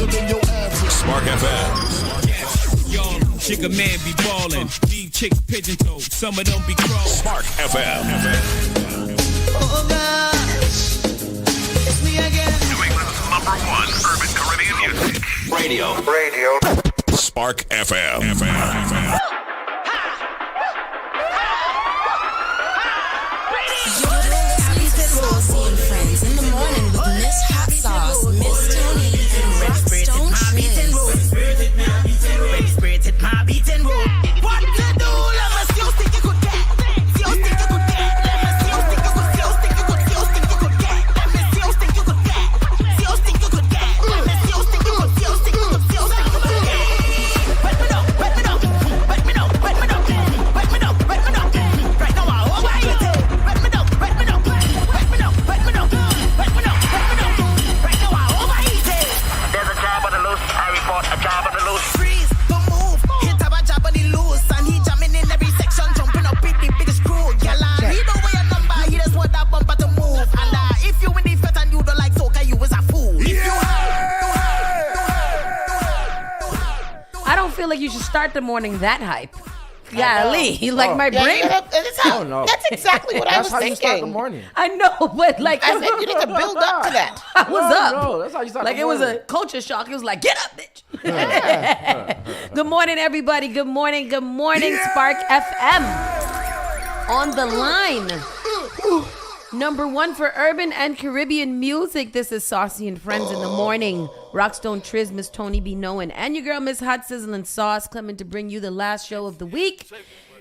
better than your average. Spark FM. Y'all, chick a man be ballin'. These chicks pigeon toed. Some of them be crawlin'. Spark FM. Oh gosh, it's me again. New England's #1 urban Caribbean music. Radio. Spark FM. You're listening to Saucy and Friends in the morning with Miss Hot Sauce, Miss Tony, and Rockstone Triz. What to do? Let me see you think you could get. See you think you could get. Let me see you think you could. See you think you could. See you think you could get. Let me see you think you could get. See you think you could get. Let me see you think you could. See you think you could. See you think you could get. Wet me up, wet me up, wet me up, wet me up, wet me up, wet me up. Right now I overheat it. Wet me up, wet me up, wet me up, wet me up, wet me up, wet me up. Right now I overheat it. There's a job on the loose. I report a job on the loose. Freeze, don't move. Hit a job on the loose, and he jamming in every section, jumping up with the biggest crew. Girl, he don't wear a number, he just want that bumper to move. And if you win the fete and you don't like soca, you is a fool. If you I don't feel like you should start the morning that hype. Golly, like my brain. That's exactly what I was That's how you start the thinking. morning. I know, but like I said you need to build up to that. I was up. No, that's how you start Like the it was morning. a culture shock. It was like, get up, bitch. Good morning, everybody. Good morning. Good morning, Spark FM. On the line. #1 for urban and Caribbean music. This is Saucy and Friends in the morning. Rockstone Triz, Miss Tony B. Knowin, and your girl, Miss Hot Sizzling Sauce, coming to bring you the last show of the week.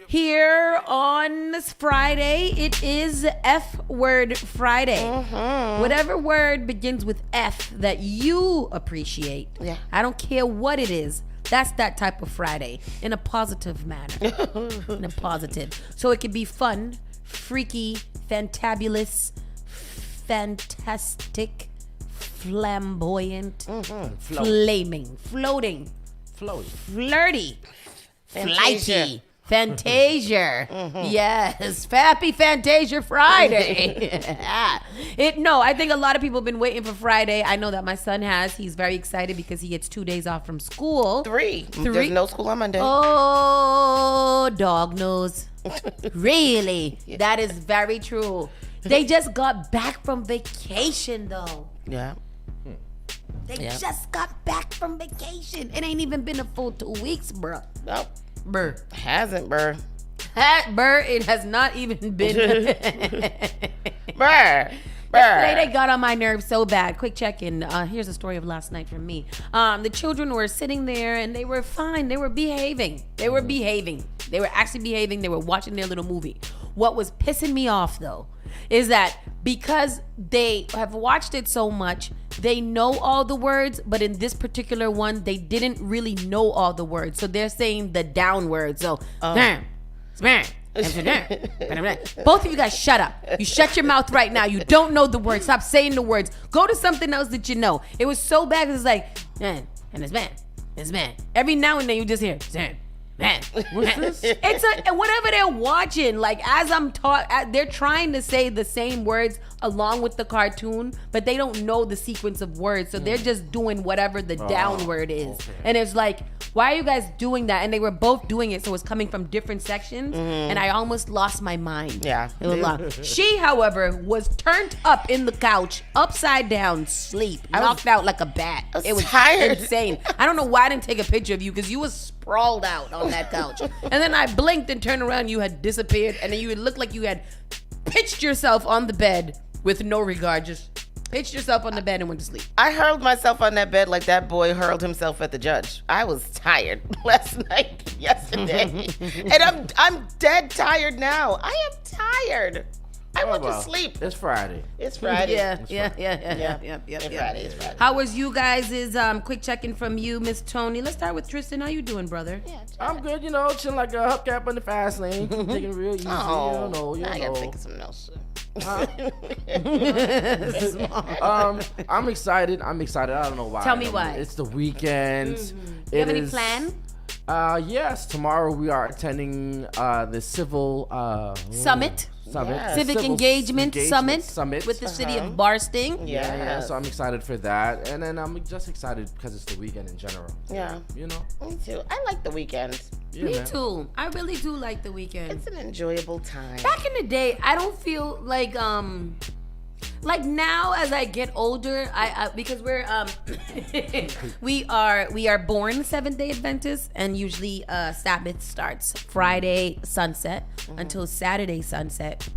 Here on this Friday, it is F-Word Friday. Whatever word begins with F that you appreciate, Yeah. I don't care what it is, that's that type of Friday in a positive manner. In a positive. So it could be fun, freaky, fantabulous, fantastic, flamboyant, flaming, floating, flirty, flighty, Fantasia. Yes. Happy Fantasia Friday. I think a lot of people have been waiting for Friday. I know that my son has. He's very excited because he gets 2 days off from school. Three. There's no school on Monday. Oh, dog nose. Really? Yeah. That is very true. They just got back from vacation, though. Yeah. They just got back from vacation. It ain't even been a full 2 weeks, bruh. Nope. Bruh. Hasn't, bruh. It has not even been. Bruh. Yesterday they got on my nerves so bad. Quick check-in. Here's a story of last night from me. The children were sitting there and they were fine. They were behaving. They were actually behaving. They were watching their little movie. What was pissing me off, though, is that because they have watched it so much, they know all the words, but in this particular one, they didn't really know all the words. So they're saying the down words. So, both of you guys shut up. You shut your mouth right now. You don't know the words. Stop saying the words. Go to something else that you know. It was so bad because it's like, man, and it's man. Every now and then you just hear, man. What's this? It's whatever they're watching. Like as I'm they're trying to say the same words along with the cartoon, but they don't know the sequence of words, so they're just doing whatever the down word is. Okay. And it's like, why are you guys doing that? And they were both doing it, so it's coming from different sections, and I almost lost my mind. Yeah. It was long. She, however, was turned up in the couch, upside down, knocked out like a bat. It was tired. Insane. I don't know why I didn't take a picture of you because you was sprawled out on that couch. And then I blinked and turned around, you had disappeared, and then you looked like you had pitched yourself on the bed with no regard, just pitched yourself on the bed and went to sleep. I hurled myself on that bed like that boy hurled himself at the judge. I was tired yesterday. And I'm dead tired now. I am tired. I went to sleep. It's Friday. It's Friday. Yeah. It's Friday. How was you guys' quick check-in from you, Miss Tony? Let's start with Tristan. How you doing, brother? Yeah, I'm good, chilling like a hubcap in the fast lane. Taking it real easy. I I gotta think of something else. I'm excited. I don't know why. Tell me why. It's the weekend. You have any plan? Yes, tomorrow we are attending the civil Summit. Yes. Civic Civil Engagement Summit with the city of Barsting. Yeah, so I'm excited for that. And then I'm just excited because it's the weekend in general. Yeah. You know? Me too. I like the weekends. Yeah, Me man. too. I really do like the weekend. It's an enjoyable time. Back in the day, I don't feel like now as I get older, I because we're we are born Seventh-day Adventists, and usually Sabbath starts Friday sunset until Saturday sunset,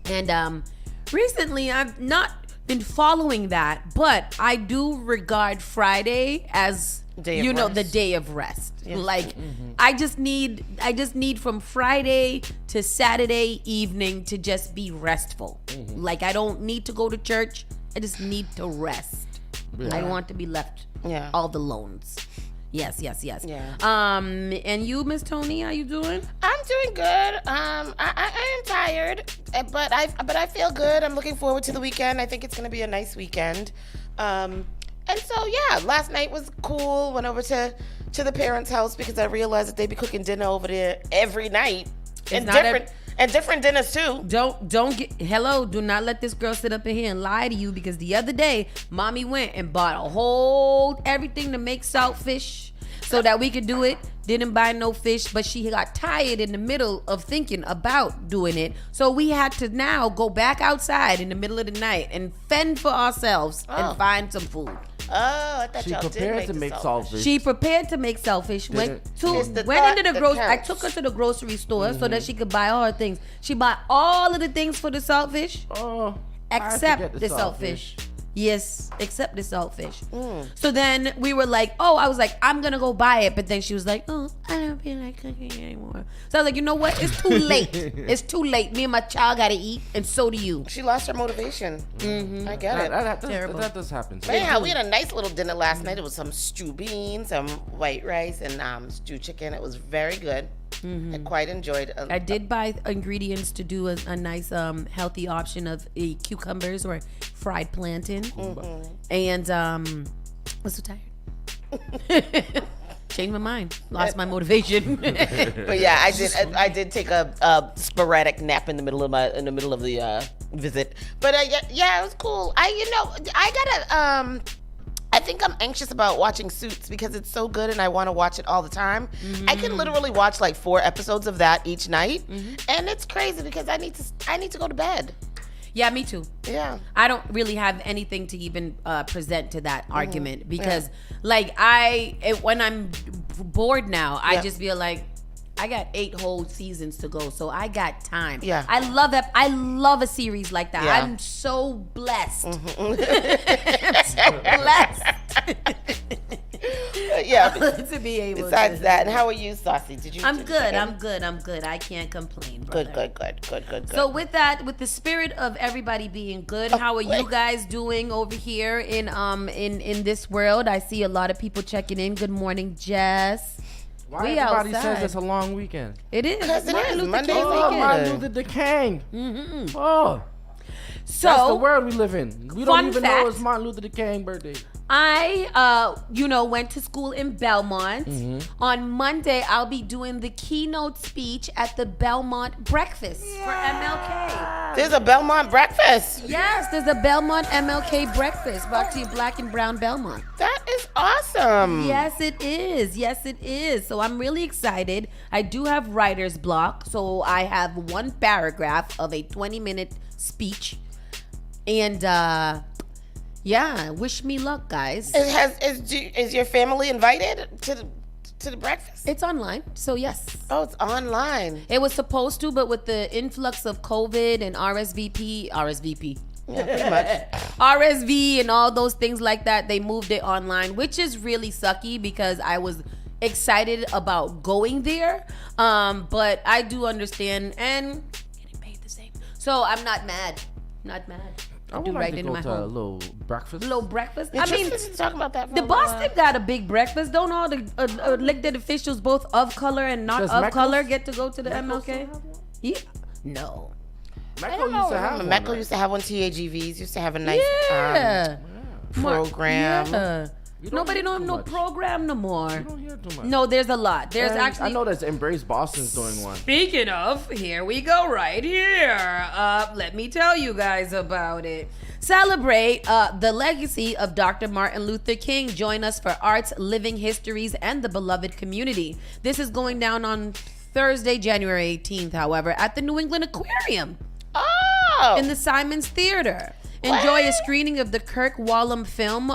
and recently I've not been following that, but I do regard Friday as Day of the rest. day of rest. Like I just need from Friday to Saturday evening to just be restful. Like I don't need to go to church. I just need to rest. I don't want to be left all the loans. Yes. Yeah. And you, Miss Tony, how you doing? I'm doing good. I am tired, but I feel good. I'm looking forward to the weekend. I think it's gonna be a nice weekend. And so yeah, last night was cool. Went over to the parents' house because I realized that they be cooking dinner over there every night, and different dinners too. Do not let this girl sit up in here and lie to you, because the other day mommy went and bought a whole everything to make saltfish so that we could do it. Didn't buy no fish, but she got tired in the middle of thinking about doing it. So we had to now go back outside in the middle of the night and fend for ourselves and find some food. Oh, I thought She y'all prepared did to make saltfish. saltfish. She prepared to make saltfish. It's Went the into the thought I that took her to the grocery store so Mm-hmm. that she could buy all her things. She bought all of the things for the saltfish. Oh, I Except forget the saltfish. Yes, except the saltfish. So then we were like, I was like, I'm gonna go buy it. But then she was like, I don't feel like cooking anymore. So I was like, you know what? It's too late. It's too late. Me and my child gotta eat, and so do you. She lost her motivation. I get it. That does happen. Man, we had a nice little dinner last night. It was some stew beans, some white rice, and stew chicken. It was very good. I quite enjoyed it. I did buy ingredients to do a nice healthy option of cucumbers or fried plantain. And was so tired. Changed my mind. Lost my motivation. But yeah, I did take a sporadic nap in the middle of the visit. But yeah, it was cool. I think I'm anxious about watching Suits because it's so good and I want to watch it all the time. I can literally watch like 4 episodes of that each night, and it's crazy because I need to go to bed. Yeah, me too. Yeah. I don't really have anything to even present to that argument because, like, when I'm bored now, I just feel like I got 8 whole seasons to go, so I got time. Yeah. I love that. I love a series like that. Yeah. I'm so blessed. I'm so blessed. Yeah. to be able Besides to. that, and how are you, Saucy? I'm good. I'm good. I can't complain, brother. Good. So with that, with the spirit of everybody being good, how are you guys doing over here in this world? I see a lot of people checking in. Good morning, Jess. Why We everybody outside. says it's a long weekend? It is. Because it Martin is. Luther Monday King is weekend. Martin Luther King. Oh, that's the So world we live in. We fun don't even fact. know it's Martin Luther King birthday. I, went to school in Belmont. Mm-hmm. On Monday, I'll be doing the keynote speech at the Belmont Breakfast for MLK. There's a Belmont breakfast. Yes, there's a Belmont MLK breakfast brought to you Black and Brown Belmont. That is awesome. Yes, it is. Yes, it is. So I'm really excited. I do have writer's block. So I have 1 paragraph of a 20-minute speech. And, wish me luck, guys. Is your family invited to the breakfast? It's online. So, yes. Oh, it's online. It was supposed to, but with the influx of COVID and RSV, Yeah, pretty much. RSV and all those things like that, they moved it online, which is really sucky because I was excited about going there. But I do understand and getting paid the same. So I'm not mad. Not mad. I would like to go to a home. little breakfast. Little breakfast. I I mean, talking about that. For the a while. Boston got a big breakfast. Don't all the elected officials, both of color and not Does of Mecca- color, get to go to the Mecca still MLK? have one? Yeah. No. Mecca used to have one. Mecca right? used to have one. TAGVs used to have a nice Yeah. program. Yeah. You don't Nobody hear don't have too no much. program no more. You don't hear too much. No, there's a lot. There's And actually. I know that's Embrace Boston's doing one. Speaking of, here we go right here. Let me tell you guys about it. Celebrate the legacy of Dr. Martin Luther King. Join us for Arts, Living Histories, and the Beloved Community. This is going down on Thursday, January 18th, however, at the New England Aquarium Oh. in the Simons Theater. Enjoy a screening of the Kirk Whalum film,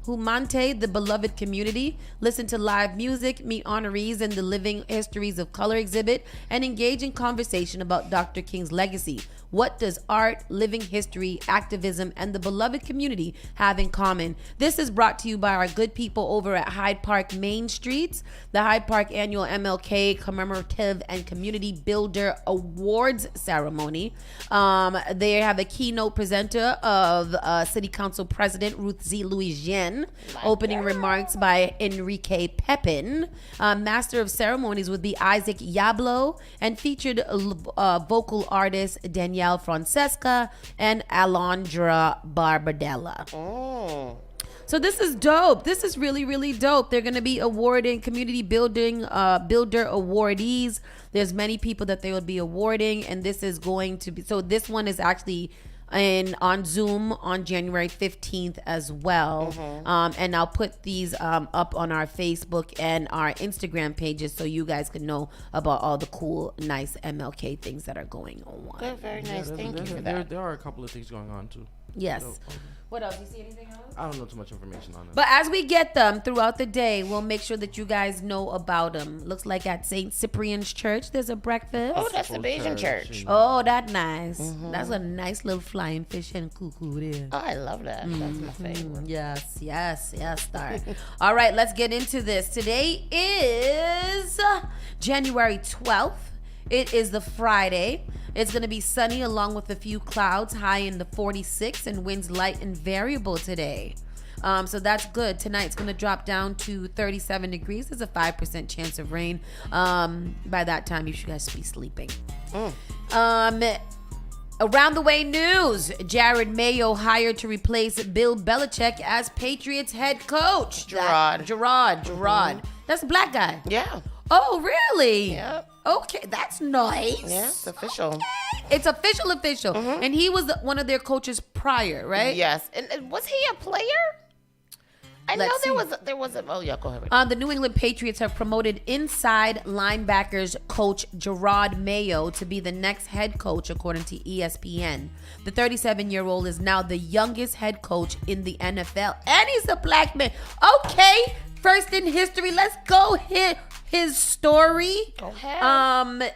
Humante, the Beloved Community. Listen to live music, meet honorees in the Living Histories of Color exhibit, and engage in conversation about Dr. King's legacy. What does art, living history, activism, and the beloved community have in common? This is brought to you by our good people over at Hyde Park Main Streets. The Hyde Park Annual MLK Commemorative and Community Builder Awards Ceremony. They have a keynote presenter of City Council President Ruth Z. Louisienne. Opening remarks by Enrique Pepin. Master of Ceremonies would be Isaac Yablo, and featured vocal artist Danielle Francesca and Alondra Barbadella. Oh. So this is dope. This is really, really dope. They're going to be awarding community building builder awardees. There's many people that they will be awarding, and this is going to be, so this one is actually on Zoom on January 15th as well. And I'll put these up on our Facebook and our Instagram pages so you guys can know about all the cool, nice MLK things that are going on. Good, very nice. Thank you for There, that. there are a couple of things going on too. Yes. So, What else? You see anything else? I don't know too much information on it. But as we get them throughout the day, we'll make sure that you guys know about them. Looks like at St. Cyprian's Church, there's a breakfast. Oh, that's the Bayesian church. Oh, that's nice. That's a nice little flying fish and cuckoo there. Oh, I love that. That's my favorite. Yes, Star. All right, let's get into this. Today is January 12th. It is the Friday. It's going to be sunny along with a few clouds, high in the 46, and winds light and variable today. So that's good. Tonight's going to drop down to 37 degrees. There's a 5% chance of rain. By that time, you should guys be sleeping. Around the way news. Jared Mayo hired to replace Bill Belichick as Patriots head coach. Gerard. Gerard. That's a black guy. Yeah. Oh, really? Yep. Okay, that's nice. Yeah, it's official. It's official. And he was one of their coaches prior, right? Yes. And was he a player? I Let's know see. there was a. Oh yeah, go ahead. The New England Patriots have promoted inside linebackers coach Gerard Mayo to be the next head coach, according to ESPN. The 37-year-old is now the youngest head coach in the NFL, and he's a black man. Okay, first in history. Let's go hit his story. Go ahead.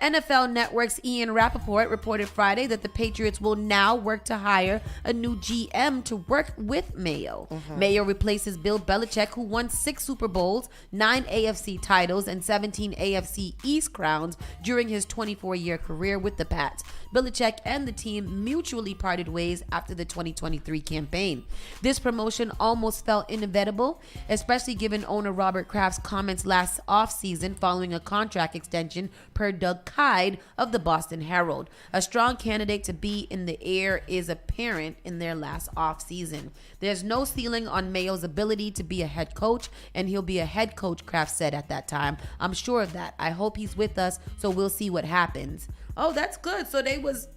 NFL Network's Ian Rappaport reported Friday that the Patriots will now work to hire a new GM to work with Mayo. Mayo replaces Bill Belichick, who won 6 Super Bowls, 9 AFC titles, and 17 AFC East crowns during his 24-year career with the Pats. Belichick and the team mutually parted ways after the 2023 campaign. This promotion almost felt inevitable, especially given owner Robert Kraft's comments last offseason following a contract extension per Doug Kyde of the Boston Herald. A strong candidate to be in the air is apparent in their last offseason. There's no ceiling on Mayo's ability to be a head coach, and he'll be a head coach, Kraft said at that time. I'm sure of that. I hope he's with us, so we'll see what happens. Oh, that's good. So they was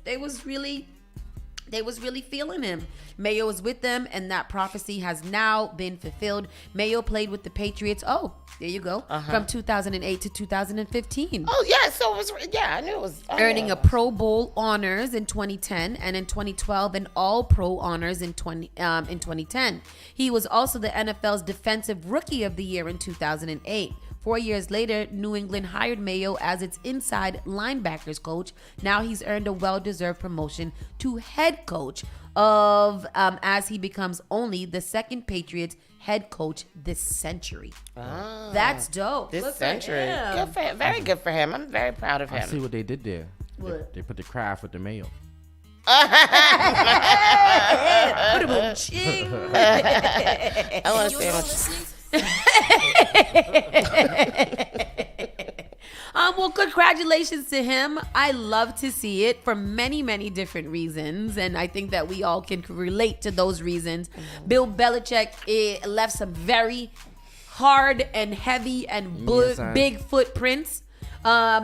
really feeling him. Mayo was with them, and that prophecy has now been fulfilled. Mayo played with the Patriots. Oh, there you go. From 2008 to 2015. Oh yeah, so it was. Yeah, I knew it was. Earning a Pro Bowl honors in 2010, and in 2012 an All-Pro honors in 2010. He was also the NFL's Defensive Rookie of the Year in 2008. 4 years later, New England hired Mayo as its inside linebackers coach. Now he's earned a well-deserved promotion to head coach as he becomes only the second Patriots head coach this century. That's dope. This Good for century. him. Good for him. Very good for him. I'm very proud of I see him. what they did there. What? They put the Kraft with the Mayo. Ching. I want to say what Well, congratulations to him. I love to see it for many, many different reasons, and I think that we all can relate to those reasons. Bill Belichick left some very hard and heavy and big footprints.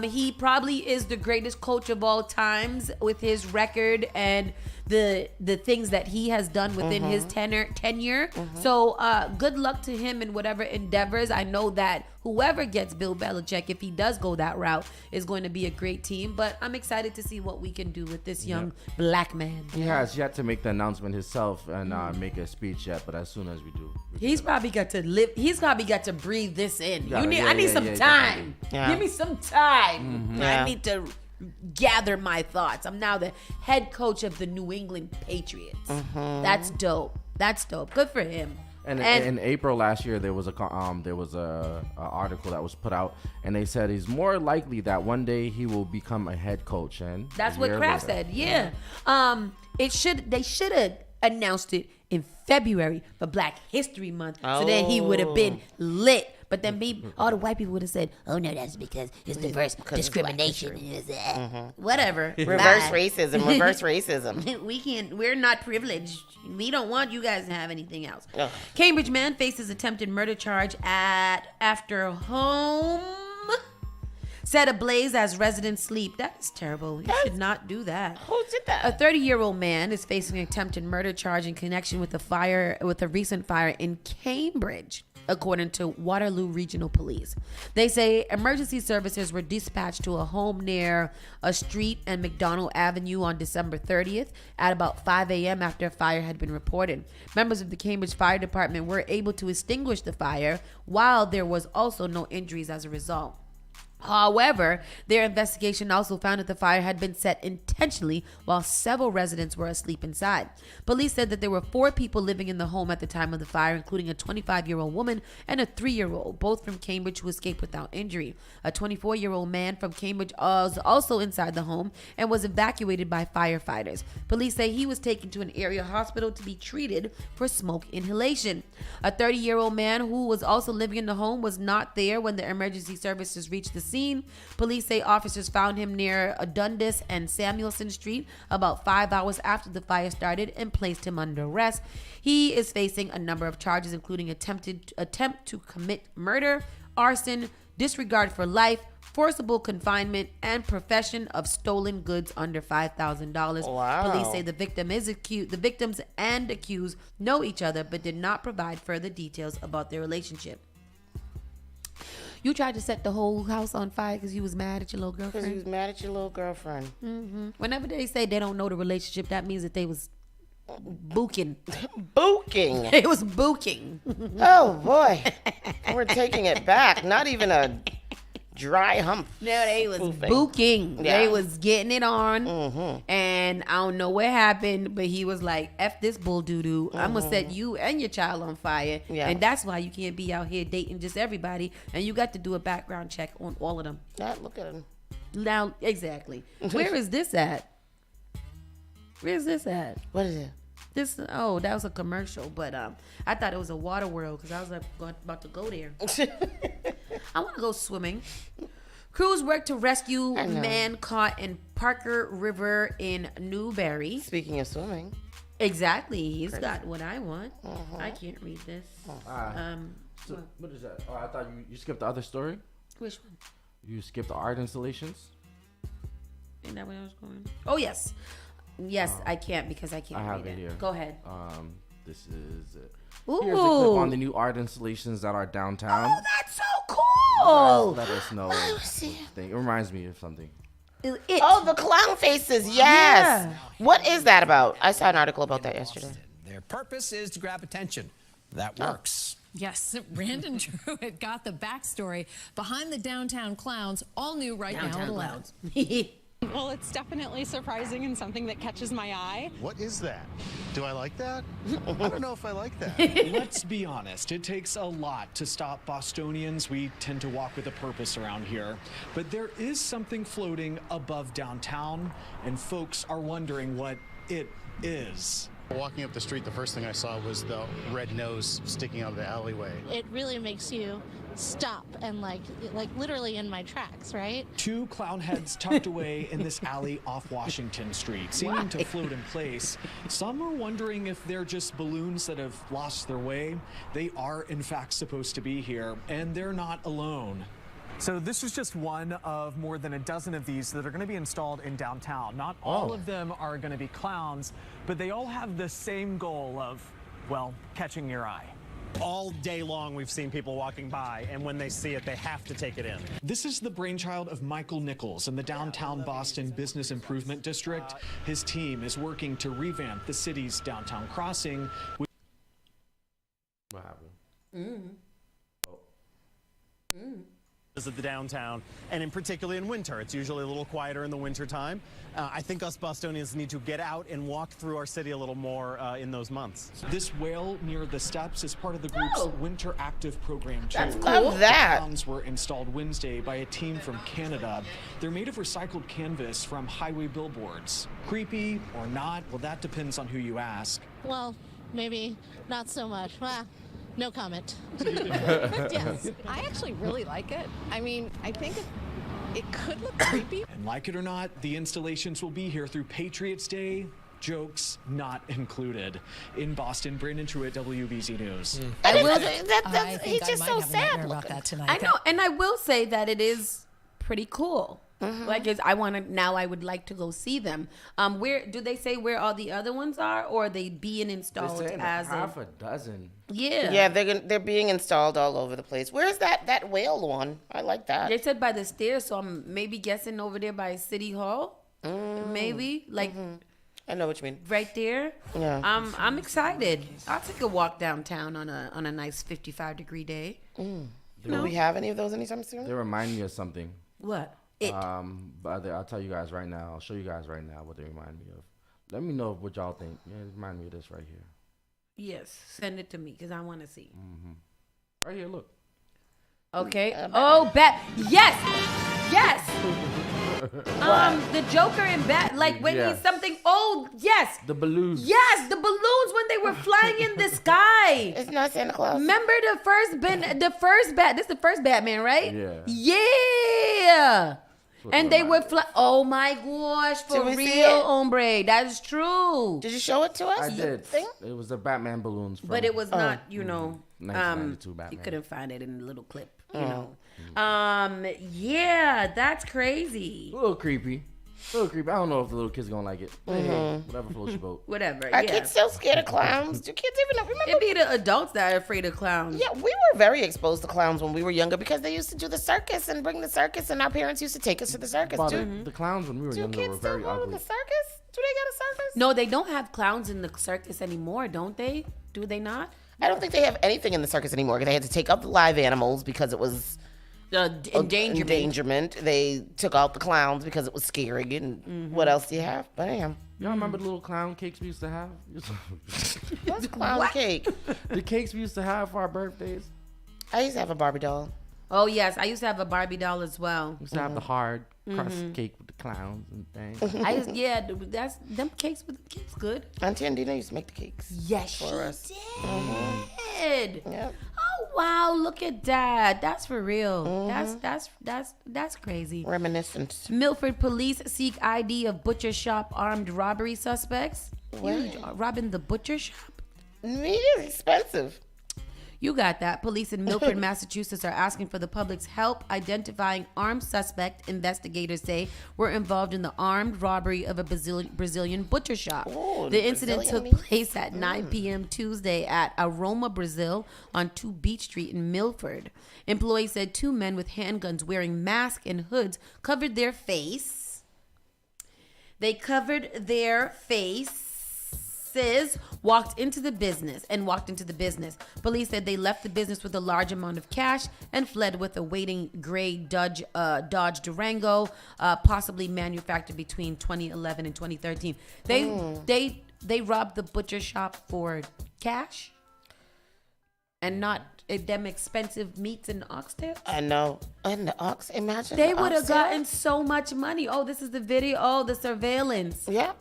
He probably is the greatest coach of all times with his record and the things that he has done within his tenure. So good luck to him in whatever endeavors. I know that whoever gets Bill Belichick, if he does go that route, is going to be a great team. But I'm excited to see what we can do with this young black man. He has yet to make the announcement himself and make a speech yet, but as soon as we do. He's probably got to live. He's probably got to breathe this in. Yeah, I need some time. Yeah. Give me some time. Yeah. I need to gather my thoughts. I'm now the head coach of the New England Patriots. That's dope. That's dope. Good for him. And in April last year, there was a article that was put out, and they said he's more likely that one day he will become a head coach. And that's what Kraft said. Yeah. They should have announced it in February for Black History Month, so that he would have been lit. But then all the white people would have said, "Oh no, that's because it's diverse discrimination." Whatever. Reverse racism. We're not privileged. We don't want you guys to have anything else. Cambridge man faces attempted murder charge after home set ablaze as residents sleep. That is terrible. You should not do that. Who did that? A 30-year-old man is facing an attempted murder charge in connection with a recent fire in Cambridge, according to Waterloo Regional Police. They say emergency services were dispatched to a home near a street and McDonald Avenue on December 30th at about 5 a.m. after a fire had been reported. Members of the Cambridge Fire Department were able to extinguish the fire, while there was also no injuries as a result. However, their investigation also found that the fire had been set intentionally while several residents were asleep inside. Police said that there were 4 people living in the home at the time of the fire, including a 25-year-old woman and a 3-year-old, both from Cambridge, who escaped without injury. A 24-year-old man from Cambridge was also inside the home and was evacuated by firefighters. Police say he was taken to an area hospital to be treated for smoke inhalation. A 30-year-old man who was also living in the home was not there when the emergency services reached the scene. Police say officers found him near Dundas and Samuelson Street about 5 hours after the fire started and placed him under arrest. He is facing a number of charges, including attempt to commit murder, arson, disregard for life, forcible confinement, and possession of stolen goods under $5,000. Wow. Police say the victims and accused know each other but did not provide further details about their relationship. You tried to set the whole house on fire because you was mad at your little girlfriend? Because you was mad at your little girlfriend. Whenever they say they don't know the relationship, that means that they was booking. Booking? It was booking. Oh, boy. We're taking it back. Not even a dry hump. No, they was Spoofing. booking. Yeah. They was getting it on. And I don't know what happened, but he was like, F this bull doo-doo. I'm going to set you and your child on fire. Yeah. And that's why you can't be out here dating just everybody. And you got to do a background check on all of them. Look at him. Now, exactly. Where is this at? Where's this at? What is it? That was a commercial, but I thought it was a water world because I was about to go there. I want to go swimming. Crews work to rescue man caught in Parker River in Newberry. Speaking of swimming. Exactly. He's got what I want. I can't read this. So, what is that? Oh, I thought you skipped the other story. Which one? You skipped the art installations. Isn't that where I was going? Oh, yes. Yes, I can't because I can't I have read it here. Go ahead. This is it. Ooh. Here's a clip on the new art installations that are downtown. Oh, that's so cool. Let us know. It reminds me of something. Oh, the clown faces. Yes. Yeah. What is that about? I saw an article about that yesterday. Their purpose is to grab attention. That works. Yes, Brandon Druitt got the backstory behind the downtown clowns, all new right now at 11. Well, it's definitely surprising and something that catches my eye. What is that? Do I like that? I don't know if I like that. Let's be honest, it takes a lot to stop Bostonians. We tend to walk with a purpose around here. But there is something floating above downtown, and folks are wondering what it is. Walking up the street, the first thing I saw was the red nose sticking out of the alleyway. It really makes you stop and like literally in my tracks, right? 2 clown heads tucked away in this alley off Washington Street, seeming to float in place. Some are wondering if they're just balloons that have lost their way. They are, in fact, supposed to be here, and they're not alone. So this is just one of more than a dozen of these that are going to be installed in downtown. Not all of them are going to be clowns, but they all have the same goal of, well, catching your eye. All day long, we've seen people walking by, and when they see it, they have to take it in. This is the brainchild of Michael Nichols in the downtown Boston Business Improvement District. His team is working to revamp the city's downtown crossing. What happened? Of the downtown, and in particularly in winter. It's usually a little quieter in the winter time. I think us Bostonians need to get out and walk through our city a little more in those months. This whale near the steps is part of the group's Winter Active program too. That's cool. Love that. The clowns were installed Wednesday by a team from Canada. They're made of recycled canvas from highway billboards. Creepy or not? Well, that depends on who you ask. Well, maybe not so much. Well, no comment. Yes, I actually really like it. I mean, I think it could look creepy. And like it or not, the installations will be here through Patriots Day. Jokes not included. In Boston, Brandon Truitt, WBZ News. He's just so sad about that tonight. I know, and I will say that it is pretty cool. Like, I would like to go see them. Where do they say where all the other ones are, or are they being installed as half a dozen? Yeah, they're being installed all over the place. Where's that whale one? I like that. They said by the stairs, so I'm maybe guessing over there by City Hall. Maybe I know what you mean. Right there. Yeah. I'm excited. I'll take a walk downtown on a nice 55-degree day. Do we have any of those anytime soon? They remind me of something. What? But I'll tell you guys right now. I'll show you guys right now what they remind me of. Let me know what y'all think. Yeah, it remind me of this right here. Yes, send it to me because I want to see. Right here, look. Okay. Yes. The Joker in Bat, like when he's something. Oh, yes. The balloons. Yes, the balloons when they were flying in the sky. It's not Santa Claus. Remember the first Bat. This is the first Batman, right? Yeah. Yeah. And they would fly. Oh my gosh, for real, hombre. That is true. Did you show it to us? I did. It was the Batman balloons. But it was not, 1992 Batman. You couldn't find it in the little clip, you know. Yeah, that's crazy. A little creepy. I don't know if the little kids gonna like it. Hey, whatever floats your boat. Whatever. Are kids still scared of clowns? Do kids even know? Remember? It'd be the adults that are afraid of clowns. Yeah, we were very exposed to clowns when we were younger because they used to do the circus and bring the circus, and our parents used to take us to the circus. The clowns when we were younger were very ugly. The circus? Do they got a circus? No, they don't have clowns in the circus anymore, don't they? Do they not? I don't think they have anything in the circus anymore because they had to take out the live animals because it was endangerment. They took out the clowns because it was scary. And what else do you have? Bam. Y'all remember the little clown cakes we used to have? What's clown cake? The cakes we used to have for our birthdays. I used to have a Barbie doll. Oh, yes. I used to have a Barbie doll as well. We used to have the hard crust cake with the clowns and things. Them cakes with the kids good. Auntie Andina used to make the cakes. Yes, for us. Did. Yep. Oh wow, look at that. That's for real. That's crazy. Reminiscent. Milford police seek ID of butcher shop armed robbery suspects. Robbing the butcher shop? Meat is expensive. You got that. Police in Milford, Massachusetts are asking for the public's help identifying armed suspect investigators say were involved in the armed robbery of a Brazilian butcher shop. Ooh, the incident took place at 9 p.m. Tuesday at Aroma Brazil on 2 Beach Street in Milford. Employees said 2 men with handguns wearing masks and hoods covered their face. They covered their face. Walked into the business. Police said they left the business with a large amount of cash and fled with a waiting gray Dodge Durango, possibly manufactured between 2011 and 2013. They robbed the butcher shop for cash and not them expensive meats and oxtails. I know. And the ox, imagine. They would have gotten so much money. Oh, this is the video. Oh, the surveillance. Yeah.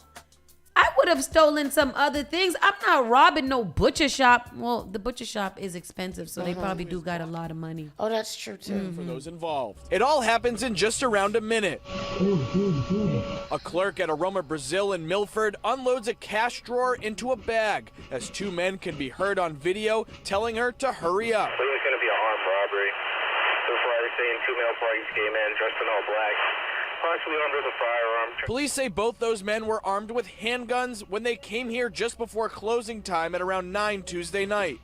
I would have stolen some other things. I'm not robbing no butcher shop. Well, the butcher shop is expensive, so they probably do got a lot of money. Oh, that's true too. For those involved. It all happens in just around a minute. A clerk at Aroma Brazil in Milford unloads a cash drawer into a bag as two men can be heard on video telling her to hurry up. It was going to be an armed robbery. So far, they're saying 2 male parties came in dressed in all black, possibly armed with a firearm. Police say both those men were armed with handguns when they came here just before closing time at around 9 Tuesday night.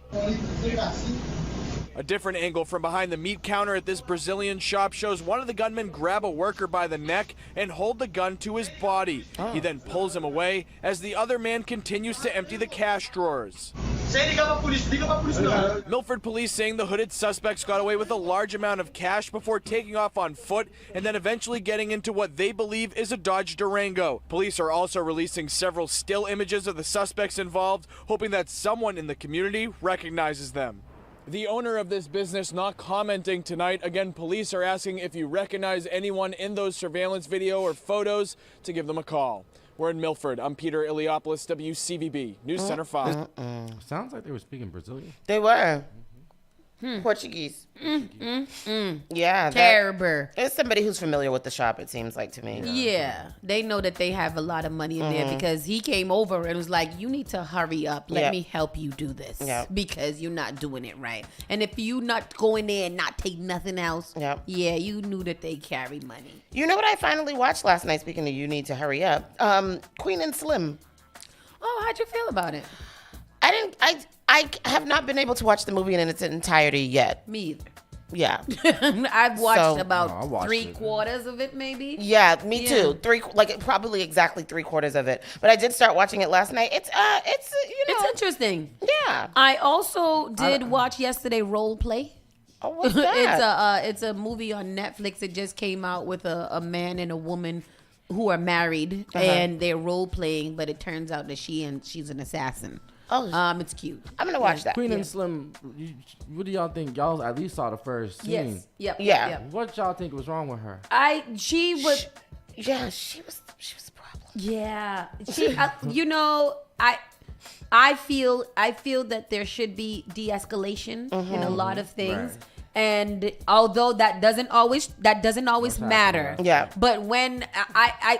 A different angle from behind the meat counter at this Brazilian shop shows one of the gunmen grab a worker by the neck and hold the gun to his body. He then pulls him away as the other man continues to empty the cash drawers. Milford police saying the hooded suspects got away with a large amount of cash before taking off on foot and then eventually getting into what they believe is a Dodge Durango. Police are also releasing several still images of the suspects involved, hoping that someone in the community recognizes them. The owner of this business not commenting tonight. Again, police are asking if you recognize anyone in those surveillance video or photos to give them a call. We're in Milford. I'm Peter Iliopoulos, WCVB, News Center 5. Sounds like they were speaking Brazilian. They were. Portuguese. Yeah. Terrible. It's somebody who's familiar with the shop, it seems like to me. Yeah, they know that they have a lot of money in there because he came over and was like, you need to hurry up. Let me help you do this because you're not doing it right. And if you not go in there and not take nothing else, yeah, you knew that they carry money. You know what I finally watched last night, speaking of you need to hurry up? Queen and Slim. Oh, how'd you feel about it? I have not been able to watch the movie in its entirety yet. Me either. Yeah. I've watched about 3/4 of it, maybe. Yeah, me too. Probably exactly 3/4 of it. But I did start watching it last night. It's it's interesting. Yeah. I also did watch yesterday Role Play. Oh, what's that? It's a movie on Netflix. It just came out with a man and a woman who are married and they're role playing, but it turns out that she's an assassin. Oh, it's cute. I'm gonna watch that. Queen and Slim. What do y'all think? Y'all at least saw the first scene. Yes. Yep. What y'all think was wrong with her? She was a problem. Yeah. I feel that there should be de-escalation in a lot of things. Right. And although that doesn't always matter. Yeah. But when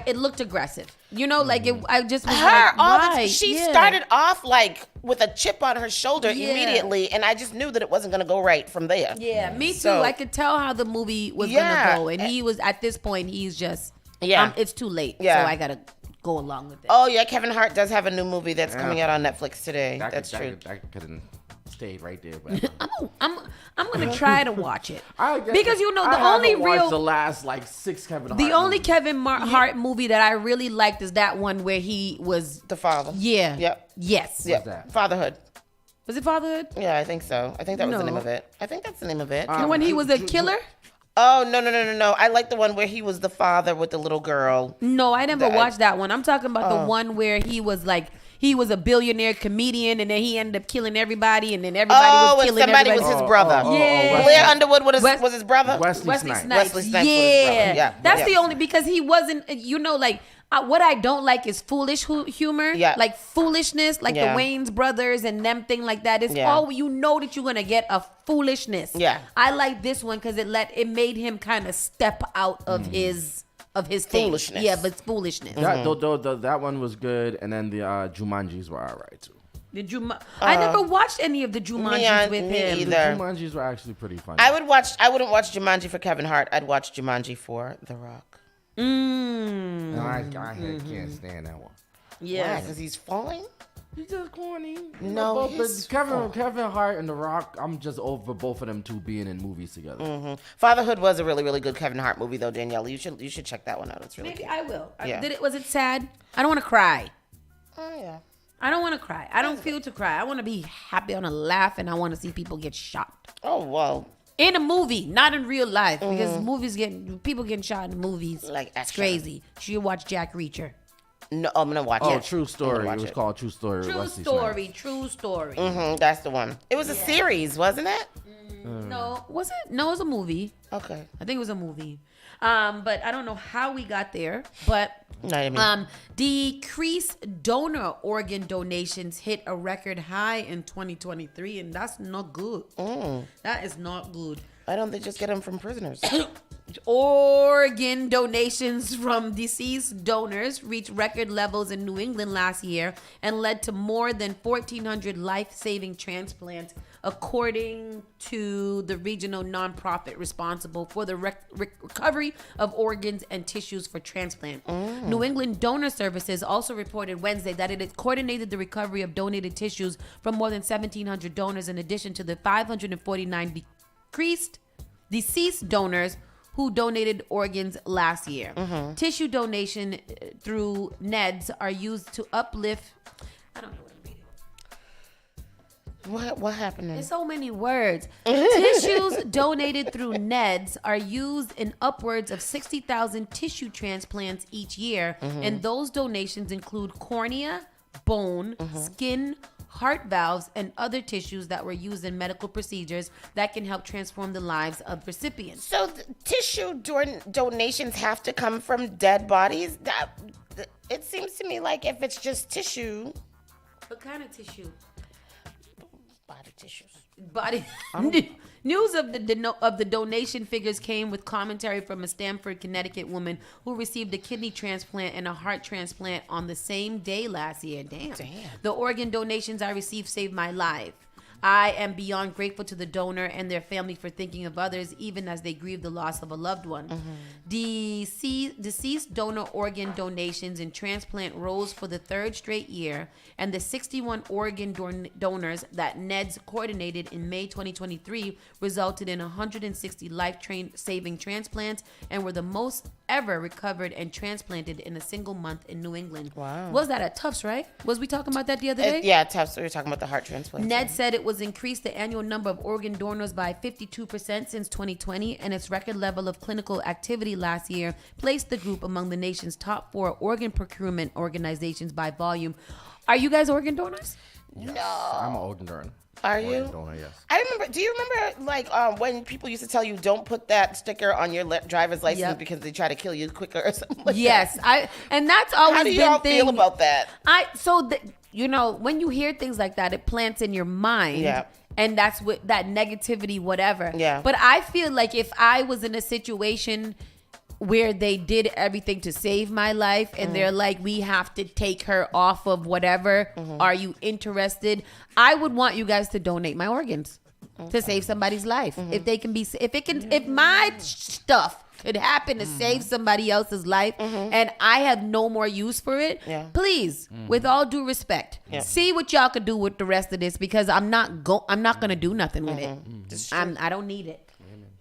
it looked aggressive. I just was she started off like with a chip on her shoulder immediately, and I just knew that it wasn't going to go right from there. Yeah, me too. I could tell how the movie was going to go, and he was at this point. He's just it's too late. Yeah. So I gotta go along with it. Oh yeah, Kevin Hart does have a new movie that's coming out on Netflix today. That's true. That couldn't stay right there. But I'm gonna try to watch it because the only real the last 6 Kevin Hart. The only Kevin Hart movie that I really liked is that one where he was the father. Yeah. Yep. Yes. Yep. That? Fatherhood. Was it Fatherhood? Yeah, I think so. I think that was the name of it. I think that's the name of it. When he was a killer? Oh, no. I like the one where he was the father with the little girl. No, I never watched that one. I'm talking about the one where he was he was a billionaire comedian, and then he ended up killing everybody, and then everybody was killing everybody. Oh, and somebody was his brother. Yeah. Blair Underwood was his brother? Wesley Snipes. Wesley Snipes Yeah. was his brother. Yeah. That's the only, because he wasn't, what I don't like is foolish humor. Yeah. Like foolishness, like the Wayans brothers and them thing like that. It's all, that you're going to get a foolishness. Yeah. I like this one because it made him kind of step out of his foolishness. Thing. Yeah, but it's foolishness. That one was good, and then the Jumanjis were all right too. I never watched any of the Jumanjis with him. Either. The Jumanjis were actually pretty funny. I wouldn't watch Jumanji for Kevin Hart. I'd watch Jumanji for The Rock. No, I can't stand that one. Yeah, because he's falling. He's just corny. No, Kevin Hart and The Rock. I'm just over both of them two being in movies together. Mm-hmm. Fatherhood was a really, really good Kevin Hart movie, though. Danielle, you should check that one out. It's really maybe good. I will. Yeah. Was it sad? I don't want to cry. Oh yeah. I don't want to cry. I don't feel to cry. I want to be happy. I want to laugh, and I want to see people get shot. Oh well. In a movie, not in real life, because people getting shot in movies. Like it's crazy. You should watch Jack Reacher. No, I'm gonna watch it. Oh, True Story. It was called True Story. True Story. Mm-hmm, that's the one. It was a series, wasn't it? No, was it? No, it was a movie. Okay. I think it was a movie. But I don't know how we got there. But decreased donor organ donations hit a record high in 2023, and that's not good. That is not good. Why don't they just get them from prisoners? Organ donations from deceased donors reached record levels in New England last year and led to more than 1,400 life-saving transplants, according to the regional nonprofit responsible for the recovery of organs and tissues for transplant. New England Donor Services also reported Wednesday that it had coordinated the recovery of donated tissues from more than 1,700 donors, in addition to the 549 deceased donors who donated organs last year. Tissue donation through NEDs are used to uplift. I don't know what I'm reading. What happened? There's so many words. Tissues donated through NEDs are used in upwards of 60,000 tissue transplants each year, and those donations include cornea, bone, skin, heart valves, and other tissues that were used in medical procedures that can help transform the lives of recipients. So tissue donations have to come from dead bodies? It seems to me like if it's just tissue. What kind of tissue? Body tissues. News of the donation figures came with commentary from a Stamford, Connecticut woman who received a kidney transplant and a heart transplant on the same day last year. Damn. The organ donations I received saved my life. I am beyond grateful to the donor and their family for thinking of others, even as they grieve the loss of a loved one. Deceased donor organ donations and transplant rose for the third straight year, and the 61 organ donors that NEDS coordinated in May 2023 resulted in 160 life-saving transplants and were the most ever recovered and transplanted in a single month in New England. Wow. Was that at Tufts, right? Was we talking about that the other day? Yeah, Tufts. We were talking about the heart transplant. NED said it was increased the annual number of organ donors by 52% since 2020, and its record level of clinical activity last year placed the group among the nation's top 4 organ procurement organizations by volume. Are you guys organ donors? Yes. No. I'm an organ donor. Are you? Donor, yes. I remember. Do you remember, like, when people used to tell you don't put that sticker on your driver's license because they try to kill you quicker or something? Like that? And that's always How do been y'all thing. feel about that? When you hear things like that, it plants in your mind. Yeah. And that's what that negativity, whatever. Yeah. But I feel like if I was in a situation where they did everything to save my life and they're like, we have to take her off of whatever, are you interested? I would want you guys to donate my organs to save somebody's life. If my stuff could happen to save somebody else's life and I have no more use for it, please, with all due respect, see what y'all could do with the rest of this, because I'm not gonna do nothing with it. I don't need it.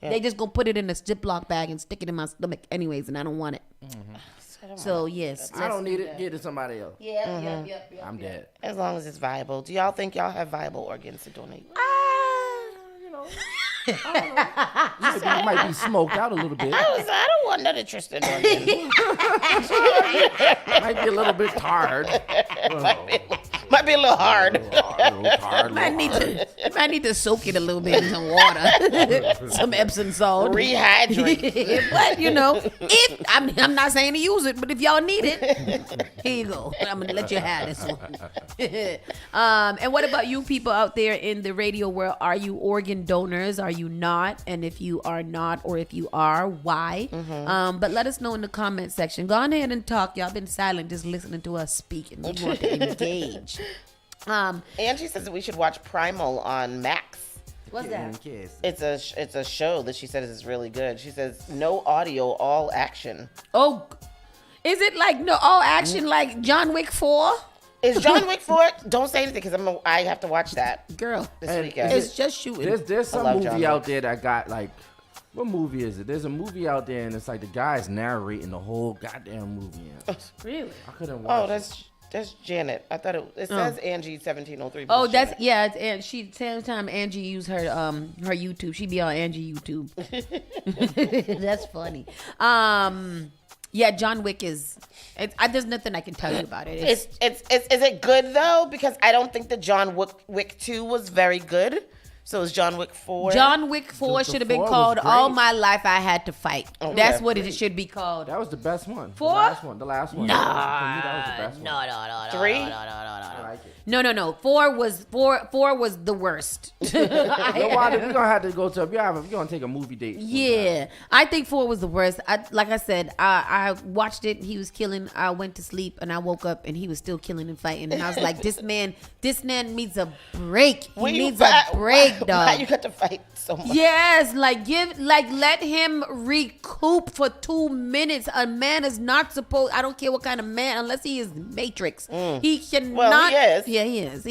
Yeah. They just gonna put it in a Ziploc bag and stick it in my stomach anyways, and I don't want it. So yes, I don't need it. Give it to somebody else. Yep. I'm dead. As long as it's viable. Do y'all think y'all have viable organs to donate? You might be smoked out a little bit. I don't want none interest in organs. Might be a little bit tired. Might be a little hard. Might need to soak it a little bit in some water, some Epsom salt, rehydrate. But if I'm not saying to use it, but if y'all need it, here you go. I'm gonna let you have this one. And what about you people out there in the radio world? Are you organ donors? Are you not? And if you are not, or if you are, why? But let us know in the comment section. Go on ahead and talk. Y'all been silent, just listening to us speaking. We want to engage. Angie says that we should watch Primal on Max. What's that? It's a show that she says is really good. She says no audio, all action. Oh, is it like no all action like John Wick 4? Is John Wick 4? Don't say anything because I have to watch that. Girl, this weekend. It's just shooting. There's some movie out there that got like, what movie is it? There's a movie out there and it's like the guy's narrating the whole goddamn movie. Really? I couldn't watch. That's Janet. I thought it says Angie 1703. Oh, that's Janet. And she same time Angie used her YouTube. She be on Angie YouTube. That's funny. Yeah, John Wick is. There's nothing I can tell you about it. Is it good though? Because I don't think the John Wick 2 was very good. So is John Wick 4? John Wick 4 should have been 4 was called great. All My Life I Had to Fight. Okay. That's what it should be called. That was the best one. 4? The last one. Nah. For me, that was the best one. No. 3? I like it. No. 4 was the worst. We're gonna have to go to. We're gonna take a movie date. Yeah, I think 4 was the worst. Like I said, I watched it. He was killing. I went to sleep and I woke up and he was still killing and fighting. And I was like, this man needs a break. He needs a break, dog. Why you got to fight so much? Yes, let him recoup for 2 minutes. A man is not supposed. I don't care what kind of man, unless he is Matrix. He cannot. Well, he is. Yeah, he is.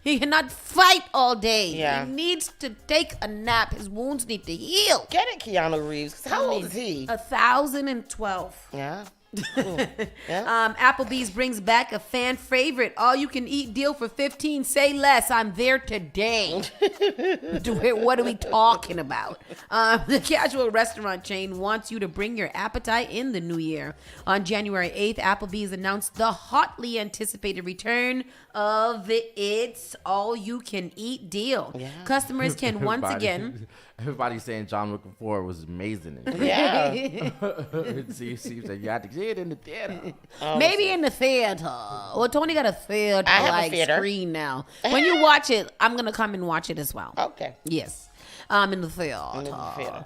He cannot fight all day. Yeah. He needs to take a nap. His wounds need to heal. Get it, Keanu Reeves. How old is he? 1,012. Yeah. Applebee's brings back a fan favorite all-you-can-eat deal for $15. Say less. I'm there today. What are we talking about? The casual restaurant chain wants you to bring your appetite in the new year. On January 8th, Applebee's announced the hotly anticipated return of its all-you-can-eat deal. Yeah. Customers can once again... Everybody's saying John Wick 4 was amazing. Yeah. See, you had to see it in the theater. Maybe in the theater. Well, Tony got a theater I have a theater. screen now. When you watch it, I'm gonna come and watch it as well. Okay. Yes. In the theater.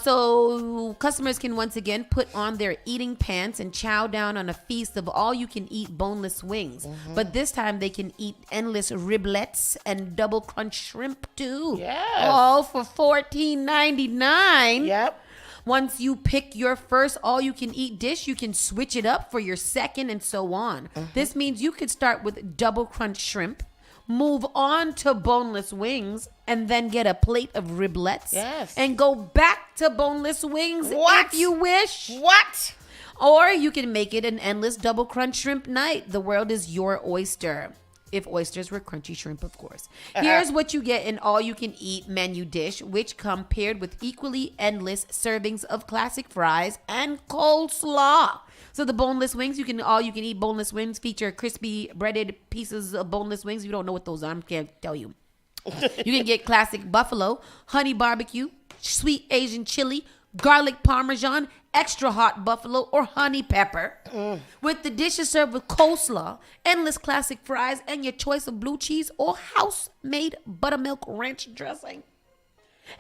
So customers can once again put on their eating pants and chow down on a feast of all-you-can-eat boneless wings. Mm-hmm. But this time they can eat endless riblets and double crunch shrimp too. Yes. All for $14.99. Yep. Once you pick your first all-you-can-eat dish, you can switch it up for your second and so on. Mm-hmm. This means you could start with double crunch shrimp, move on to boneless wings, and then get a plate of riblets. Yes. And go back to boneless wings if you wish. What? Or you can make it an endless double crunch shrimp night. The world is your oyster. If oysters were crunchy shrimp, of course. Here's what you get in all-you-can-eat menu dish, which come paired with equally endless servings of classic fries and coleslaw. So the boneless wings, you can eat boneless wings feature crispy breaded pieces of boneless wings. If you don't know what those are, I can't tell you. You can get classic buffalo, honey barbecue, sweet Asian chili, garlic parmesan, extra hot buffalo, or honey pepper. With the dishes served with coleslaw, endless classic fries, and your choice of blue cheese or house-made buttermilk ranch dressing.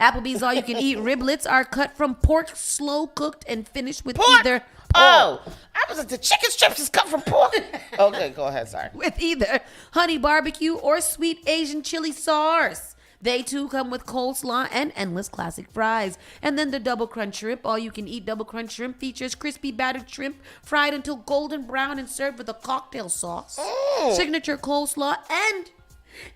Applebee's all-you-can-eat riblets are cut from pork, slow cooked, and finished with either pork. Oh, I was like, the chicken strips is cut from pork. Okay, go ahead, sorry. With either honey barbecue or sweet Asian chili sauce. They too come with coleslaw and endless classic fries. And then the double crunch shrimp, all-you-can-eat double crunch shrimp, features crispy battered shrimp fried until golden brown and served with a cocktail sauce, signature coleslaw, and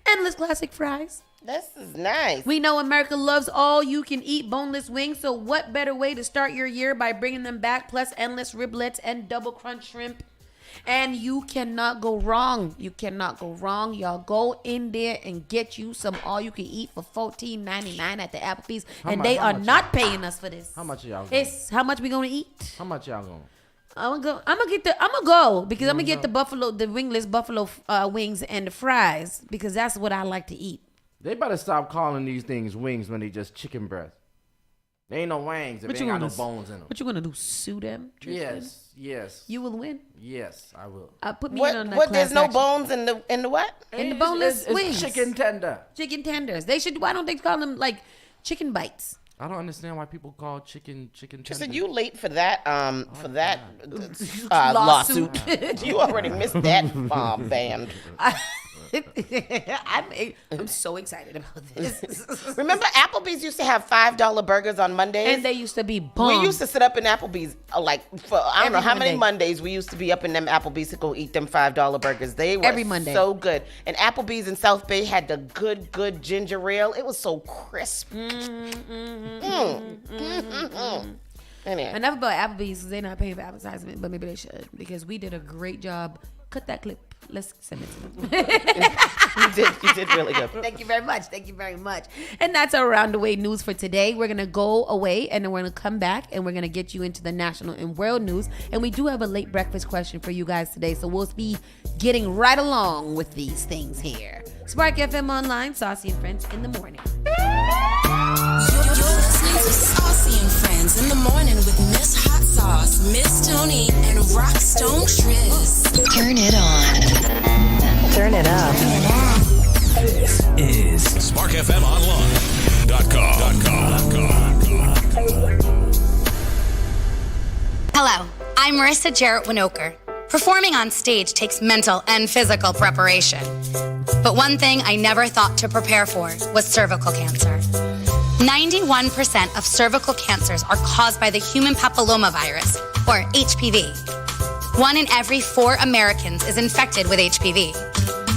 endless classic fries. This is nice. We know America loves all-you-can-eat boneless wings, so what better way to start your year by bringing them back, plus endless riblets and double crunch shrimp? And you cannot go wrong. You cannot go wrong. Y'all go in there and get you some all-you-can-eat for $14.99 at the Applebee's, and they are not paying us for this. How much are y'all going? It's how much we gonna eat? How much y'all going? I'm gonna go because I'm gonna get the wingless buffalo wings and the fries because that's what I like to eat. They better stop calling these things wings when they just chicken breast. They ain't no wings if they ain't got no bones in them. What you gonna do? Sue them? Yes. You will win. Yes, I will. Put me in on that. What? There's no action. bones in the what? In the boneless it's wings. Chicken tender. Chicken tenders. They should. Why don't they call them like chicken bites? I don't understand why people call chicken tender. Tristan, you late for that lawsuit. You already missed that band. I'm so excited about this. Remember, Applebee's used to have $5 burgers on Mondays, and they used to be bomb. We used to sit up in Applebee's for I don't know how many Monday. Mondays we used to be up in them Applebee's to go eat them $5 burgers. They were Every Monday. so good. And Applebee's in South Bay had the good ginger ale. It was so crisp. Anyway. Enough about Applebee's. They're not paying for advertisement, but maybe they should because we did a great job. Cut that clip. Let's send it to them. You did really good. Thank you very much. And that's our Around the Way news for today. We're going to go away and then we're going to come back and we're going to get you into the national and world news. And we do have a late breakfast question for you guys today. So we'll be getting right along with these things here. Spark FM Online, Saucy and Friends in the morning. SparkFMOnline.com. Hello, I'm Marissa Jarrett Winokur. Performing on stage takes mental and physical preparation. But one thing I never thought to prepare for was cervical cancer. 91% of cervical cancers are caused by the human papillomavirus, or HPV. 1 in every 4 Americans is infected with HPV.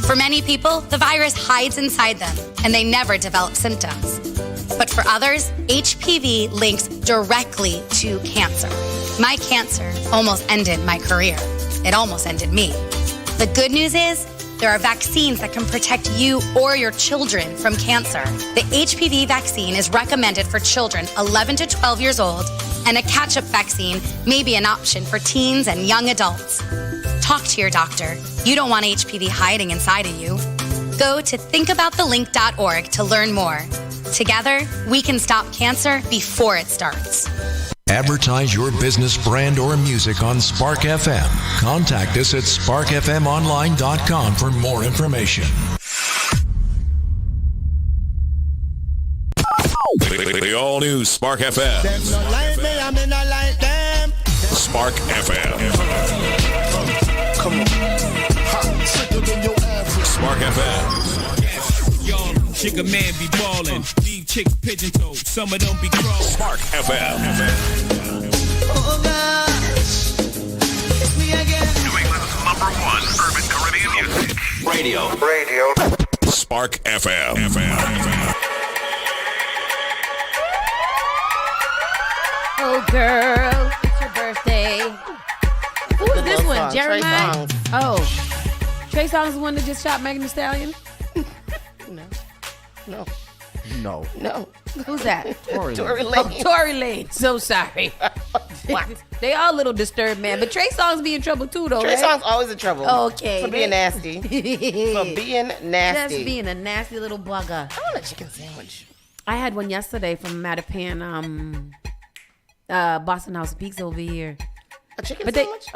For many people, the virus hides inside them and they never develop symptoms. But for others, HPV links directly to cancer. My cancer almost ended my career. It almost ended me. The good news is, there are vaccines that can protect you or your children from cancer. The HPV vaccine is recommended for children 11 to 12 years old, and a catch-up vaccine may be an option for teens and young adults. Talk to your doctor. You don't want HPV hiding inside of you. Go to thinkaboutthelink.org to learn more. Together, we can stop cancer before it starts. Advertise your business, brand, or music on Spark FM. Contact us at sparkfmonline.com for more information. The all-new Spark FM. Spark FM. Come on. Spark FM. Y'all, chick a man be ballin'. These chicks pigeon toed. Some of them be crawling. Spark FM. Oh gosh, it's me again. New England's #1 urban Caribbean music. Radio. Spark FM. Oh, girl, it's your birthday. Who is this one? Jeremiah? Oh. Trey Songz is the one that just shot Megan Thee Stallion? No. Who's that? Tory Lane. Oh, Tory Lane. So sorry. They all a little disturbed, man. But Trey Songz be in trouble too, though, Trey right? Songz always in trouble. Okay. For being nasty. Just being a nasty little bugger. I want a chicken sandwich. I had one yesterday from Mattapan, Boston House Pizza over here. A chicken sandwich?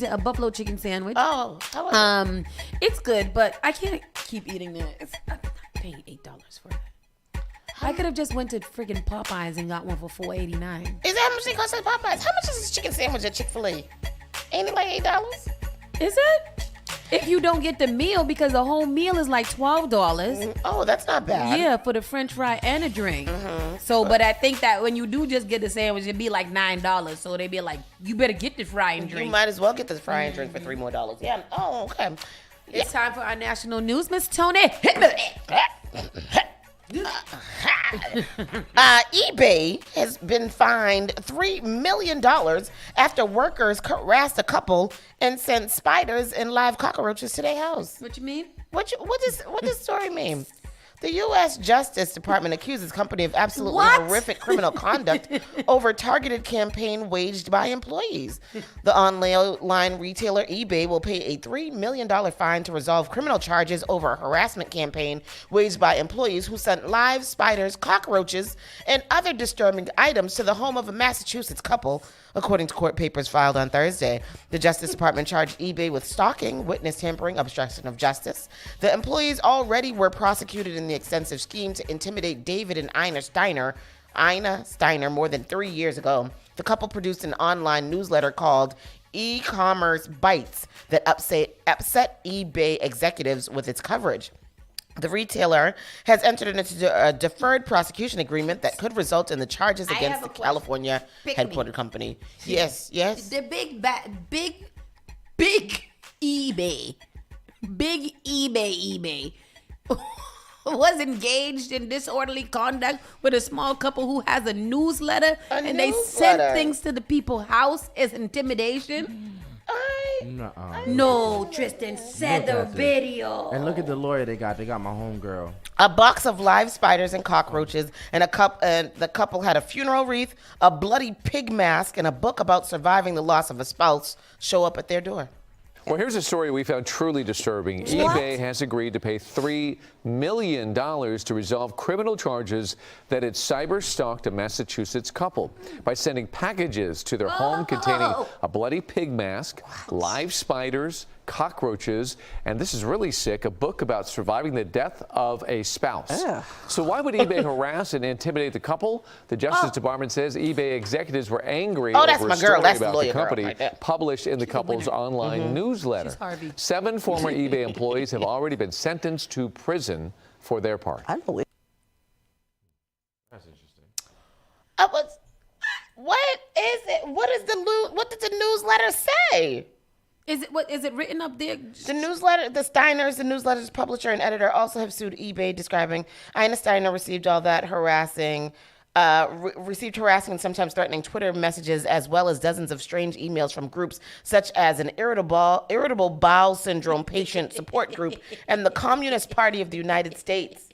A buffalo chicken sandwich. Oh, how was it? It's good, but I can't keep eating that. I'm not paying $8 for that. I could have just went to freaking Popeyes and got one for $4.89. Is that how much they cost at Popeyes? How much is this chicken sandwich at Chick-fil-A? Ain't it like $8? Is it? If you don't get the meal, because the whole meal is like $12. Oh, that's not bad. Yeah, for the French fry and a drink. So, but I think that when you do just get the sandwich, it'd be like $9. So they'd be like, you better get the fry and drink. You might as well get this fry and drink for $3 more. Yeah. Oh, okay. It's time for our national news, Miss Tony. Hit me. eBay has been fined $3 million after workers harassed a couple and sent spiders and live cockroaches to their house. What you mean? What does the story mean? The U.S. Justice Department accuses company of absolutely horrific criminal conduct over targeted campaign waged by employees. The online retailer eBay will pay a $3 million fine to resolve criminal charges over a harassment campaign waged by employees who sent live spiders, cockroaches, and other disturbing items to the home of a Massachusetts couple, according to court papers filed on Thursday. The Justice Department charged eBay with stalking, witness tampering, obstruction of justice. The employees already were prosecuted in the extensive scheme to intimidate David and Ina Steiner more than 3 years ago. The couple produced an online newsletter called E-Commerce Bites that upset eBay executives with its coverage. The retailer has entered into a deferred prosecution agreement that could result in the charges against the California headquartered company. Yes. The big eBay was engaged in disorderly conduct with a small couple who has a newsletter, they sent things to the people's house as intimidation. No, Tristan, said the video. And look at the lawyer they got. They got my homegirl. A box of live spiders and cockroaches, and the couple had a funeral wreath, a bloody pig mask, and a book about surviving the loss of a spouse show up at their door. Well, here's a story we found truly disturbing. What? eBay has agreed to pay $3 million to resolve criminal charges that it cyber-stalked a Massachusetts couple by sending packages to their home containing a bloody pig mask, live spiders, cockroaches, and this is really sick, a book about surviving the death of a spouse. So why would eBay harass and intimidate the couple? The Justice Department says eBay executives were angry over a story about the company published in the couple's online newsletter. 7 former eBay employees have already been sentenced to prison for their part. I believe. That's interesting. What is it? What did the newsletter say? Is it written up there? The newsletter, the newsletter's publisher and editor also have sued eBay, describing Ina Steiner received harassing and sometimes threatening Twitter messages, as well as dozens of strange emails from groups such as an irritable bowel syndrome patient support group and the Communist Party of the United States.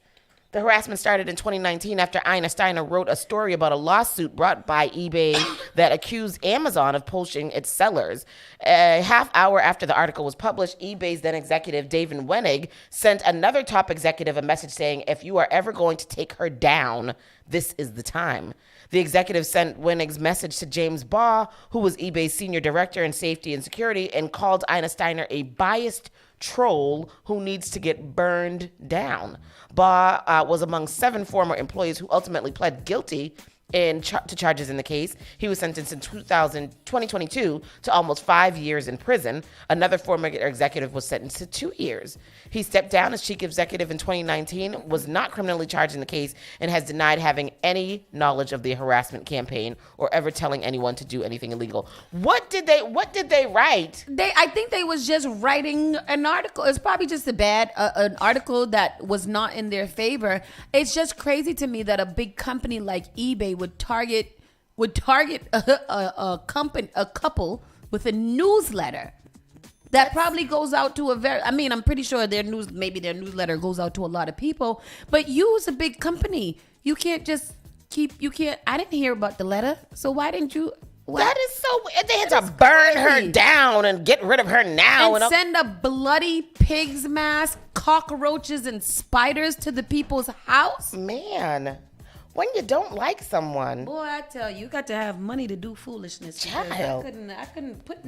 The harassment started in 2019 after Ina Steiner wrote a story about a lawsuit brought by eBay that accused Amazon of poaching its sellers. A half hour after the article was published, eBay's then executive David Wenig sent another top executive a message saying, "If you are ever going to take her down, this is the time." The executive sent Wenig's message to James Baugh, who was eBay's senior director in safety and security, and called Ina Steiner a biased troll who needs to get burned down. Baugh was among 7 former employees who ultimately pled guilty to charges in the case. He was sentenced in 2022 to almost 5 years in prison. Another former executive was sentenced to 2 years. He stepped down as chief executive in 2019, was not criminally charged in the case, and has denied having any knowledge of the harassment campaign or ever telling anyone to do anything illegal. What did they write? I think they was just writing an article. It's probably just an article that was not in their favor. It's just crazy to me that a big company like eBay would target a couple with a newsletter that probably goes out to I'm pretty sure their newsletter goes out to a lot of people, but you as a big company, I didn't hear about the letter, so why didn't you? That is so weird. They had to burn her down and get rid of her now. And send a bloody pig's mask, cockroaches, and spiders to the people's house? Man. When you don't like someone. Boy, I tell you, you got to have money to do foolishness. Child. I couldn't put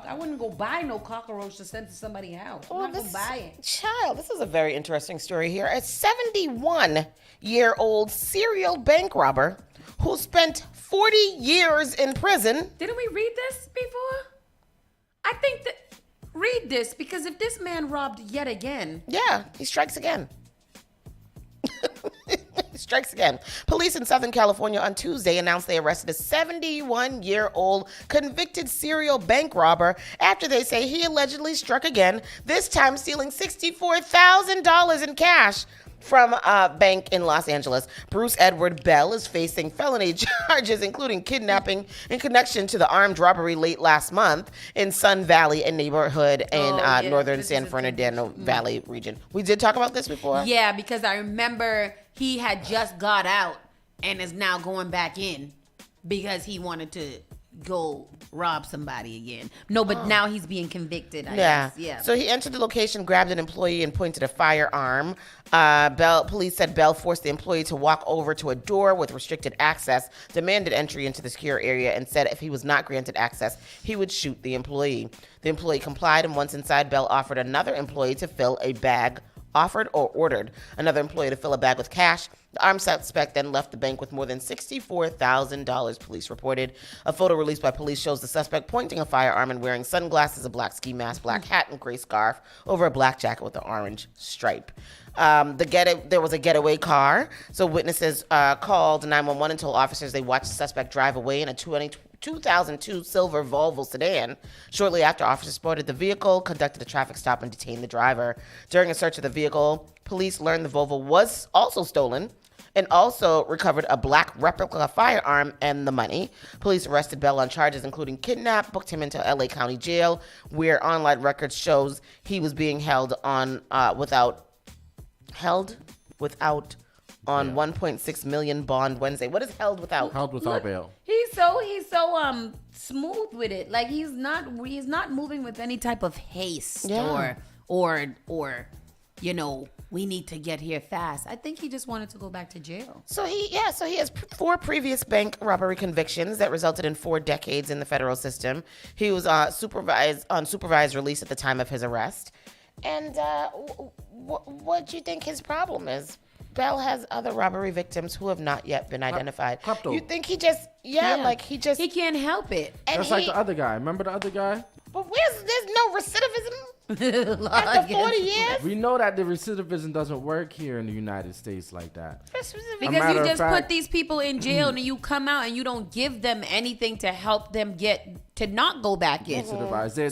I wouldn't go buy no cockroach to send to somebody's house. I'm not going to buy it. Child, this is a very interesting story here. A 71-year-old serial bank robber who spent 40 years in prison. Didn't we read this before? I think read this, because if this man robbed yet again. Yeah, he strikes again. Strikes again. Police in Southern California on Tuesday announced they arrested a 71-year-old convicted serial bank robber after they say he allegedly struck again, this time stealing $64,000 in cash from a bank in Los Angeles. Bruce Edward Bell is facing felony charges, including kidnapping in connection to the armed robbery late last month in Sun Valley, a neighborhood in northern San Fernando Valley region. We did talk about this before? Yeah, because I remember he had just got out and is now going back in because he wanted to go rob somebody again. No, but now he's being convicted, I guess. Yeah. So he entered the location, grabbed an employee, and pointed a firearm. Police said Bell forced the employee to walk over to a door with restricted access, demanded entry into the secure area, and said if he was not granted access, he would shoot the employee. The employee complied, and once inside, Bell offered another employee to fill a bag. Ordered another employee to fill a bag with cash. The armed suspect then left the bank with more than $64,000, police reported. A photo released by police shows the suspect pointing a firearm and wearing sunglasses, a black ski mask, black hat, and gray scarf over a black jacket with an orange stripe. There was a getaway car, so witnesses called 911 and told officers they watched the suspect drive away in a 2002 silver Volvo sedan. Shortly after, officers spotted the vehicle, conducted a traffic stop, and detained the driver. During a search of the vehicle, police learned the Volvo was also stolen and also recovered a black replica firearm and the money. Police arrested Bell on charges including kidnap, booked him into LA County Jail, where online records shows he was being held without 1.6 million bond Wednesday. What is held without? Held without bail. He's so smooth with it. Like he's not moving with any type of haste or we need to get here fast. I think he just wanted to go back to jail. So he has 4 previous bank robbery convictions that resulted in 4 decades in the federal system. He was on supervised release at the time of his arrest. And what do you think his problem is? Bell has other robbery victims who have not yet been identified. Klepto. You think he just, he can't help it. And That's like the other guy. Remember the other guy? But there's no recidivism after 40 years? We know that the recidivism doesn't work here in the United States like that. Because you just put these people in jail and you come out and you don't give them anything to help them to not go back in.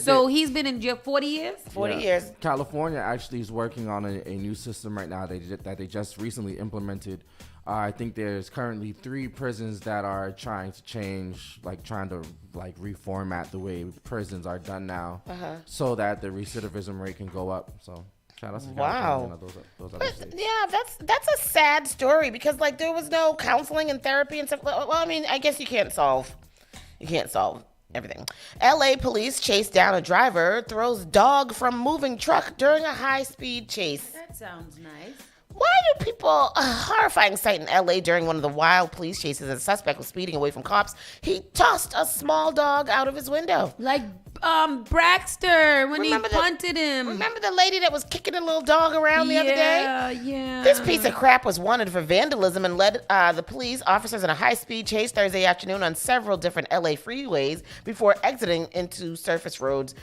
So he's been in jail 40 years? 40 years. California actually is working on a new system right now that they just recently implemented. I think there's currently 3 prisons that are trying to change, trying to reformat the way prisons are done now, so that the recidivism rate can go up. So shout out to California. Those other states. Yeah, that's a sad story because there was no counseling and therapy and stuff. Well, I mean, I guess you can't solve everything. LA police chase down a driver, throws dog from moving truck during a high-speed chase. That sounds nice. Why do people, a horrifying sight in LA during one of the wild police chases, a suspect was speeding away from cops. He tossed a small dog out of his window. Like Braxter when he punted him. Remember the lady that was kicking a little dog around the other day? Yeah. This piece of crap was wanted for vandalism and led the police officers in a high-speed chase Thursday afternoon on several different LA freeways before exiting into surface roads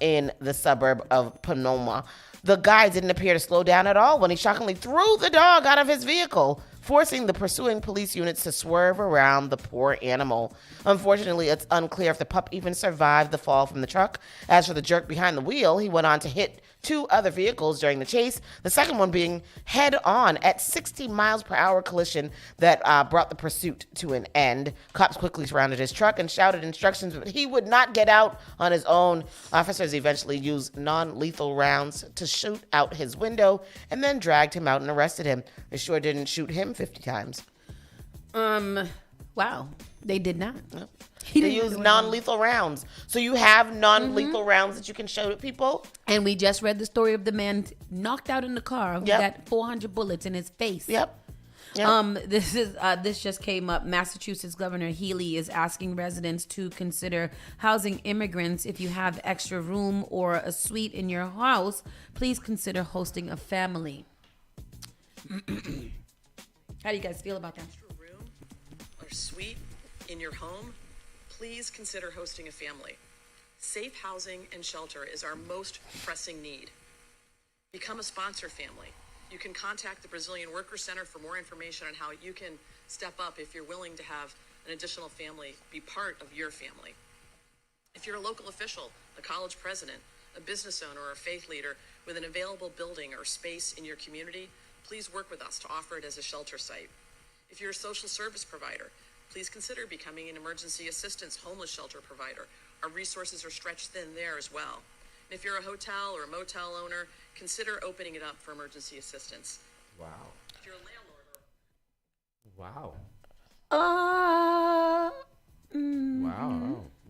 in the suburb of Pomona. The guy didn't appear to slow down at all when he shockingly threw the dog out of his vehicle, forcing the pursuing police units to swerve around the poor animal. Unfortunately, it's unclear if the pup even survived the fall from the truck. As for the jerk behind the wheel, he went on to hit 2 other vehicles during the chase, the second one being head-on at 60 miles per hour collision that brought the pursuit to an end. Cops quickly surrounded his truck and shouted instructions, but he would not get out on his own. Officers eventually used non-lethal rounds to shoot out his window and then dragged him out and arrested him. They sure didn't shoot him 50 times. Wow. They did not. Yep. They use non-lethal rounds. So you have non-lethal rounds that you can show to people. And we just read the story of the man knocked out in the car who got 400 bullets in his face. Yep. This just came up. Massachusetts Governor Healey is asking residents to consider housing immigrants. If you have extra room or a suite in your house, please consider hosting a family. How do you guys feel about that? Room or suite in your home, please consider hosting a family. Safe housing and shelter is our most pressing need. Become a sponsor family. You can contact the Brazilian Workers Center for more information on how you can step up if you're willing to have an additional family be part of your family. If you're a local official, a college president, a business owner, or a faith leader with an available building or space in your community, please work with us to offer it as a shelter site. If you're a social service provider, please consider becoming an emergency assistance homeless shelter provider. Our resources are stretched thin there as well. And if you're a hotel or a motel owner, consider opening it up for emergency assistance. Wow. If you're a landlord Wow.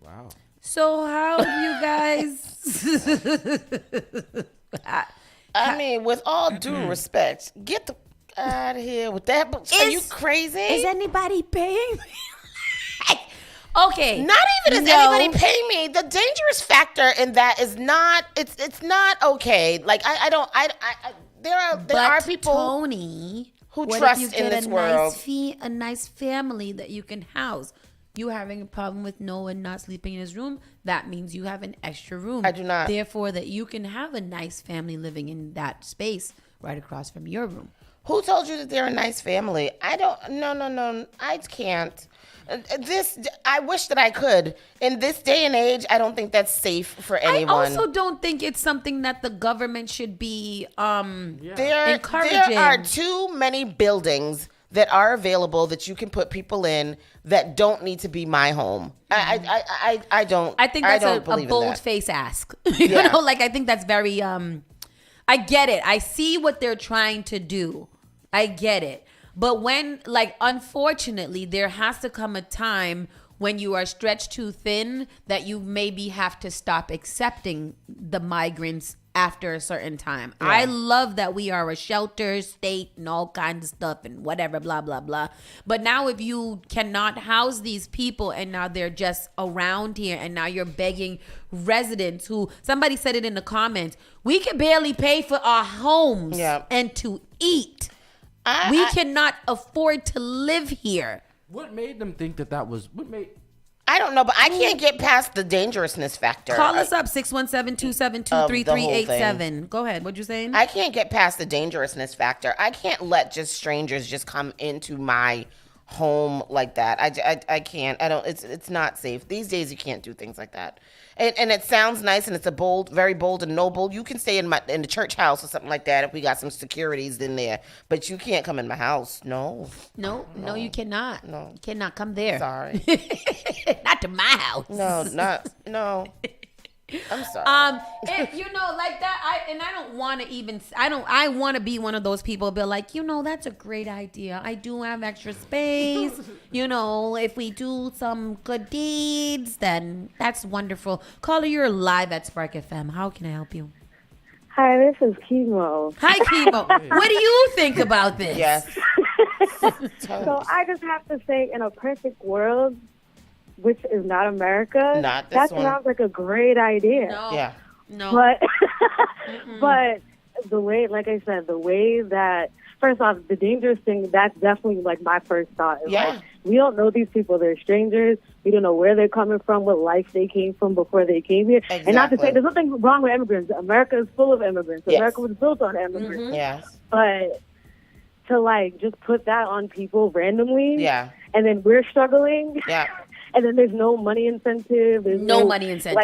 Wow. So how do you guys... I mean, with all due respect, get the out of here with that. Are you crazy? Is anybody paying me? Okay. Not even is anybody paying me. The dangerous factor in that is not. It's not okay. Like there are people Tony, who what trust if you in get this world. a nice family that you can house. You having a problem with no one not sleeping in his room, that means you have an extra room. I do not. Therefore, that you can have a nice family living in that space right across from your room. Who told you that they're a nice family? I don't. No. I can't. I wish that I could. In this day and age, I don't think that's safe for anyone. I also don't think it's something that the government should be encouraging. There are too many buildings that are available that you can put people in that don't need to be my home. I don't. I think that's a believe in bold that. face ask. You know, like I think that's very. I get it. I see what they're trying to do. I get it. But when, like, unfortunately, there has to come a time when you are stretched too thin that you maybe have to stop accepting the migrants after a certain time. I love that we are a shelter state and all kinds of stuff and whatever, blah, blah, blah. But now if you cannot house these people and now they're just around here and now you're begging residents who, somebody said it in the comments, we can barely pay for our homes and to eat. We cannot afford to live here. What made them think that was, I don't know, but I can't get past the dangerousness factor. Call us up, 617-272-3387. Go ahead. What you saying? I can't get past the dangerousness factor. I can't let just strangers just come into my home like that. I can't. I don't. It's not safe. These days you can't do things like that. And it sounds nice and it's a very bold and noble. You can stay in the church house or something like that if we got some securities in there. But you can't come in my house. No, you cannot. No, you cannot come there. Sorry. Not to my house. No. I'm sorry. Like that. I don't want to even. I want to be one of those people. Be like, that's a great idea. I do have extra space. If we do some good deeds, then that's wonderful. Caller, you're live at Spark FM. How can I help you? Hi, this is Chemo. Hi, Chemo. What do you think about this? Yes. So I just have to say, in a perfect world, which is not America, that sounds like a great idea. No. Yeah. No. But the way, like I said, the way that, first off, the dangerous thing, that's definitely like my first thought. Like, we don't know these people. They're strangers. We don't know where they're coming from, what life they came from before they came here. Exactly. And not to say there's nothing wrong with immigrants. America is full of immigrants. Yes. America was built on immigrants. Mm-hmm. Yes. But to just put that on people randomly. Yeah. And then we're struggling. Yeah. And then there's no money incentive. There's no money incentive.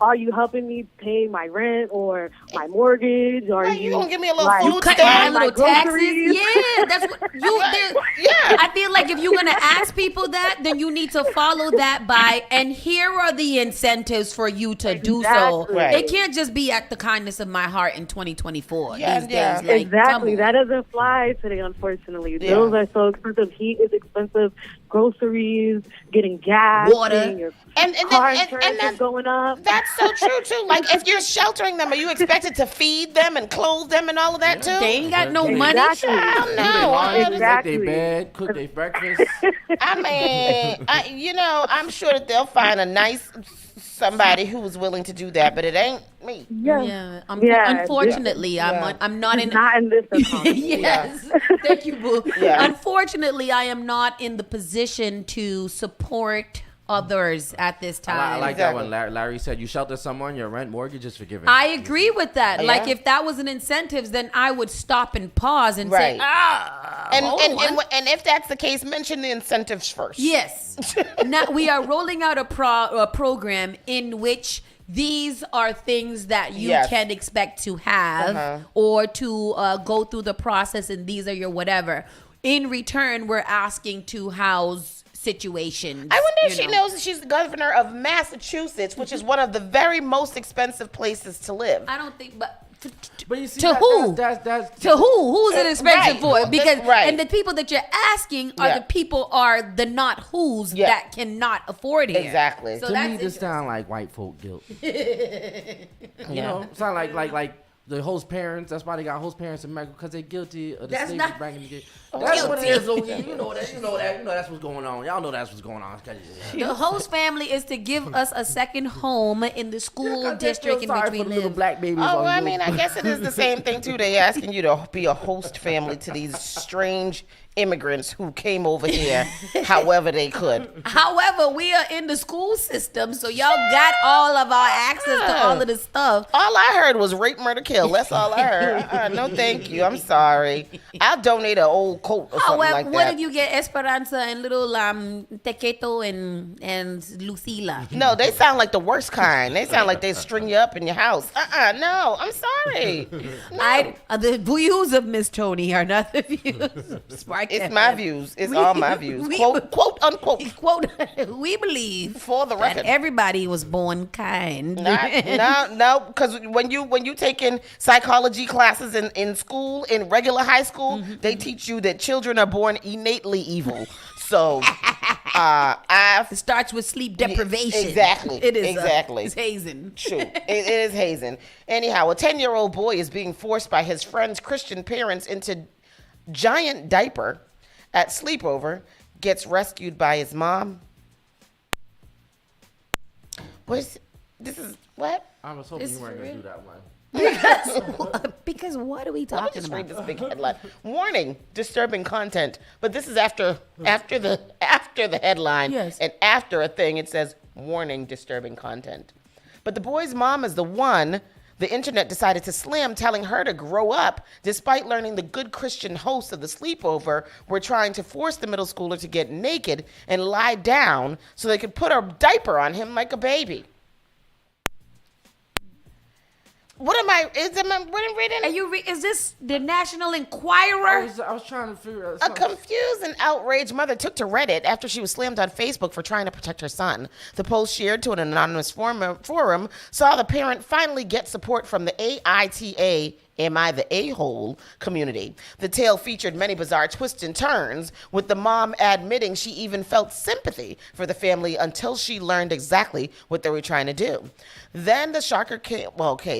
Are you helping me pay my rent or my mortgage? Or you gonna give me a little like, food cut my little taxes? Yeah, that's what you. I feel like if you're gonna ask people that, then you need to follow that by. And here are the incentives for you to do so. Right. It can't just be at the kindness of my heart in 2024 these days. Like, exactly. That doesn't fly today, unfortunately. Bills are so expensive. Heat is expensive. Groceries, getting gas, water, and that's going up. That's so true too. Like if you're sheltering them, are you expected to feed them and clothe them and all of that too? They ain't got no money. Exactly. Make their bed, cook their breakfast. I mean, I'm sure that they'll find a nice somebody who's willing to do that, but it ain't me. Unfortunately, I'm not in this economy. Yes. Thank you, boo. Unfortunately, I am not in the position to support others at this time. I like that one. Larry said, you shelter someone, your rent, mortgage is forgiven. I agree with that. Yeah. Like if that was an incentive, then I would stop and pause and say, and if that's the case, mention the incentives first. Yes. Now we are rolling out a program in which these are things that you can expect to have or to go through the process, and these are your whatever. In return, we're asking to house situations. I wonder if she knows that she's the governor of Massachusetts, which is one of the very most expensive places to live. I don't think, but you see, to who? That's to who? Who's it expensive for? Because right. And the people that you're asking are the people are the not who's that cannot afford it. Exactly. So to me, this sound like white folk guilt. You know, sound like the host parents. That's why they got host parents in America, because they're guilty of the slaves bringing the kids. That's what it is. So you know that. That's what's going on. Y'all know that's what's going on. The host family is to give us a second home in the school district in which we live. Black babies. Oh, I mean, I guess it is the same thing too. They asking you to be a host family to these strange immigrants who came over here however they could. However, we are in the school system, so y'all got all of our access to all of this stuff. All I heard was rape, murder, kill. That's all I heard. No, thank you. I'm sorry. I'll donate an old coat or something like that. What if you get Esperanza and little Tequeto and Lucila? No, they sound like the worst kind. They sound like they string you up in your house. No, I'm sorry. No. The views of Miss Tony are not the views. It's my views. It's all my views. Quote unquote. We believe for the record that everybody was born kind. No, because when you taking psychology classes in school, in regular high school, they teach you that children are born innately evil. So It starts with sleep deprivation. Exactly. It is. Exactly. It's hazing. True. It is hazing. Anyhow, a 10-year-old boy is being forced by his friend's Christian parents into giant diaper at sleepover, gets rescued by his mom. This is what? I was hoping you weren't going to do that one. Because what are we talking Let me just about? read this big headline. Warning, disturbing content. But this is after the headline. Yes. And after a thing, it says, warning, disturbing content. But the boy's mom is the one the internet decided to slam, telling her to grow up, despite learning the good Christian hosts of the sleepover were trying to force the middle schooler to get naked and lie down so they could put a diaper on him like a baby. What am I reading? Is this the National Enquirer? I was trying to figure out. A confused and outraged mother took to Reddit after she was slammed on Facebook for trying to protect her son. The post shared to an anonymous forum saw the parent finally get support from the AITA, Am I the A-hole community. The tale featured many bizarre twists and turns, with the mom admitting she even felt sympathy for the family until she learned exactly what they were trying to do. Then the shocker came.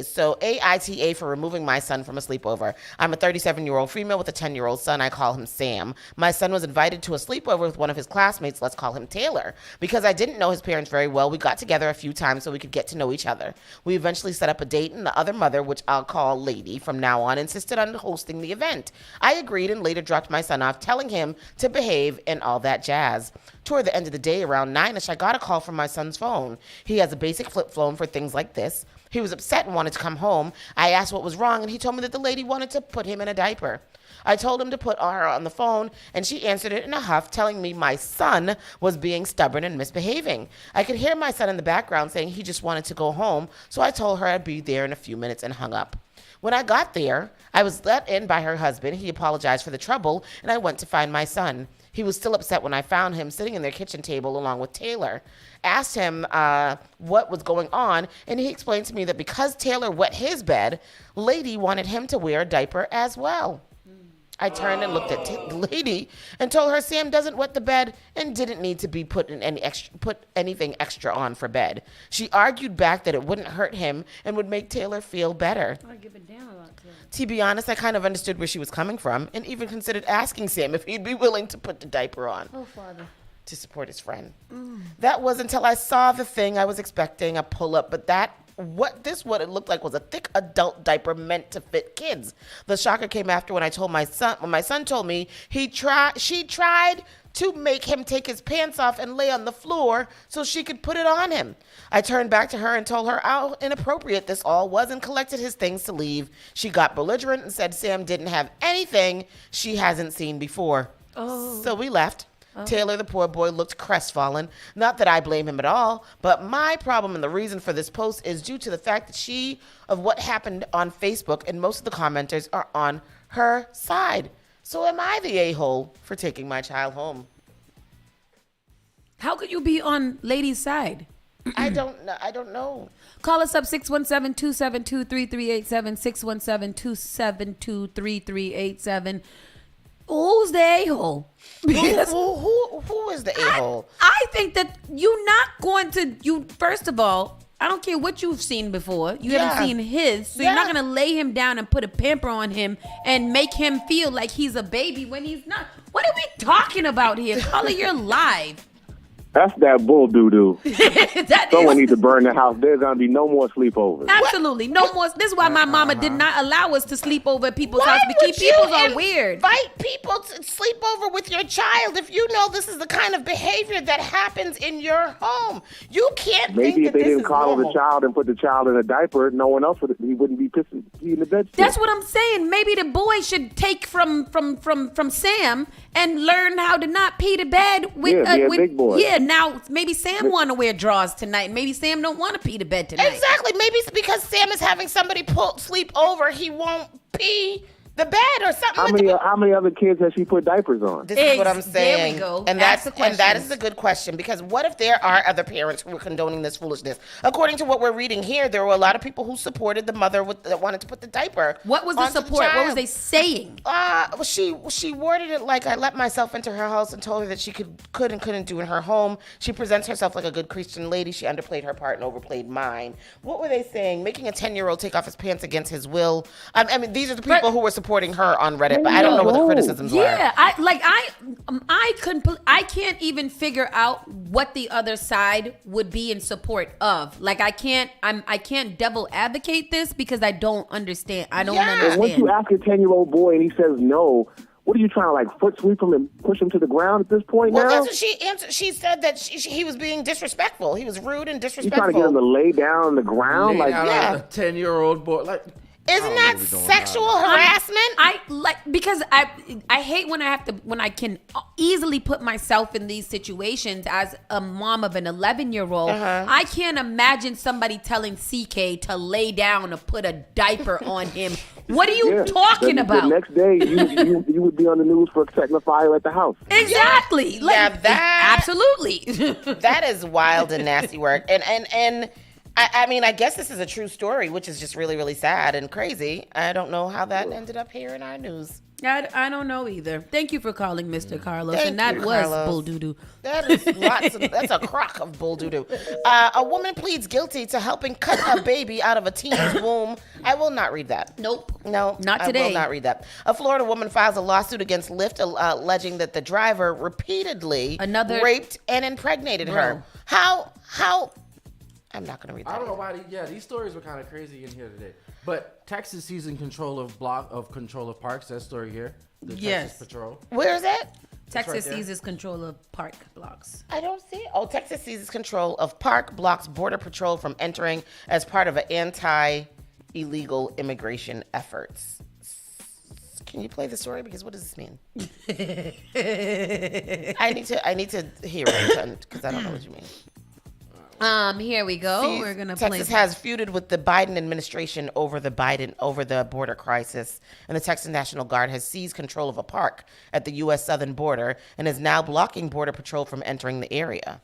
So AITA for removing my son from a sleepover. I'm a 37-year-old female with a 10-year-old son. I call him Sam. My son was invited to a sleepover with one of his classmates. Let's call him Taylor. Because I didn't know his parents very well, we got together a few times so we could get to know each other. We eventually set up a date, and the other mother, which I'll call Lady from now on, insisted on hosting the event. I agreed and later dropped my son off, telling him to behave and all that jazz. Toward the end of the day, around 9ish, I got a call from my son's phone. He has a basic flip phone for things like this. He was upset and wanted to come home. I asked what was wrong, and he told me that the lady wanted to put him in a diaper. I told him to put her on the phone, and she answered it in a huff, telling me my son was being stubborn and misbehaving. I could hear my son in the background saying he just wanted to go home, so I told her I'd be there in a few minutes and hung up. When I got there, I was let in by her husband. He apologized for the trouble, and I went to find my son. He was still upset when I found him sitting in their kitchen table along with Taylor. Asked him what was going on, and he explained to me that because Taylor wet his bed, Lady wanted him to wear a diaper as well. I turned and looked at Lady and told her Sam doesn't wet the bed and didn't need to be put anything extra on for bed. She argued back that it wouldn't hurt him and would make Taylor feel better. I give a damn about that. To be honest, I kind of understood where she was coming from and even considered asking Sam if he'd be willing to put the diaper on. Oh, Father. To support his friend. That was until I saw the thing I was expecting, a pull-up, but what it looked like was a thick adult diaper meant to fit kids. The shocker came after when my son told me she tried to make him take his pants off and lay on the floor so she could put it on him. I turned back to her and told her how inappropriate this all was and collected his things to leave. She got belligerent and said Sam didn't have anything she hasn't seen before. Oh. So we left. Oh. Taylor, the poor boy, looked crestfallen. Not that I blame him at all, but my problem and the reason for this post is due to the fact that of what happened on Facebook, and most of the commenters are on her side. So am I the a-hole for taking my child home? How could you be on Lady's side? I don't know. Call us up 617-272-3387, 617-272-3387. Who's the a-hole? Who is the a-hole? I think that you're not going to, first of all, I don't care what you've seen before. You haven't seen his. So you're not going to lay him down and put a pamper on him and make him feel like he's a baby when he's not. What are we talking about here? Caller, you're live. That's that bull doo-doo. Someone needs to burn the house. There's going to be no more sleepovers. Absolutely. No more. This is why my mama did not allow us to sleep over at people's house because people are weird. Invite people to sleep over with your child if you know this is the kind of behavior that happens in your home. You can't Maybe think if they that didn't this is coddle normal. the child and put the child in a diaper, no one else he wouldn't be pissing in the bed. That's what I'm saying. Maybe the boy should take from Sam and learn how to not pee the bed with be a big boy. Yeah, now maybe Sam want to wear drawers tonight, and maybe Sam don't want to pee the bed tonight. Exactly. Maybe it's because Sam is having somebody sleep over, he won't pee the bed or something. How many other kids has she put diapers on? This is what I'm saying. There we go. And that is a good question, because what if there are other parents who are condoning this foolishness? According to what we're reading here, there were a lot of people who supported the mother that wanted to put the diaper. What was the support? What was they saying? She worded it like, I let myself into her house and told her that she could and couldn't do in her home. She presents herself like a good Christian lady. She underplayed her part and overplayed mine. What were they saying? Making a 10-year-old take off his pants against his will. I mean, these are the people who were supporting her on Reddit, but I don't know what the criticisms were. Yeah, I can't even figure out what the other side would be in support of. Like, I can't devil advocate this because I don't understand. I don't understand. And once you ask a 10-year-old boy and he says no, what are you trying to, like, foot sweep him and push him to the ground at this point now? Well, that's what she answered. She said that he was being disrespectful. He was rude and disrespectful. You trying to get him to lay down on the ground? A 10-year-old boy. Like, isn't that sexual harassment? Because I hate when I can easily put myself in these situations as a mom of an 11-year-old. I can't imagine somebody telling CK to lay down or put a diaper on him. What are you talking about? The next day, you would be on the news for setting a fire at the house. Exactly. Absolutely. That is wild and nasty work. And I mean, I guess this is a true story, which is just really, really sad and crazy. I don't know how that ended up here in our news. I don't know either. Thank you for calling, Mr. Carlos. Thank and that you, was Carlos. bull doo-doo. That is that's a crock of bull doo-doo. A woman pleads guilty to helping cut a baby out of a teen's womb. I will not read that. Nope. No, Not today. I will not read that. A Florida woman files a lawsuit against Lyft alleging that the driver repeatedly raped and impregnated her. How? I'm not going to read that. I don't know why. These stories were kind of crazy in here today. But Texas seizing control of parks. That story here. The Texas Patrol. Where is that? Texas seizes control of park blocks. I don't see it. Oh, Texas seizes control of park blocks Border Patrol from entering as part of an anti-illegal immigration efforts. Can you play the story? Because what does this mean? I need to hear it because I don't know what you mean. Here we go. We're gonna play. Texas has feuded with the Biden administration over the border crisis, and the Texas National Guard has seized control of a park at the U.S. southern border and is now blocking Border Patrol from entering the area.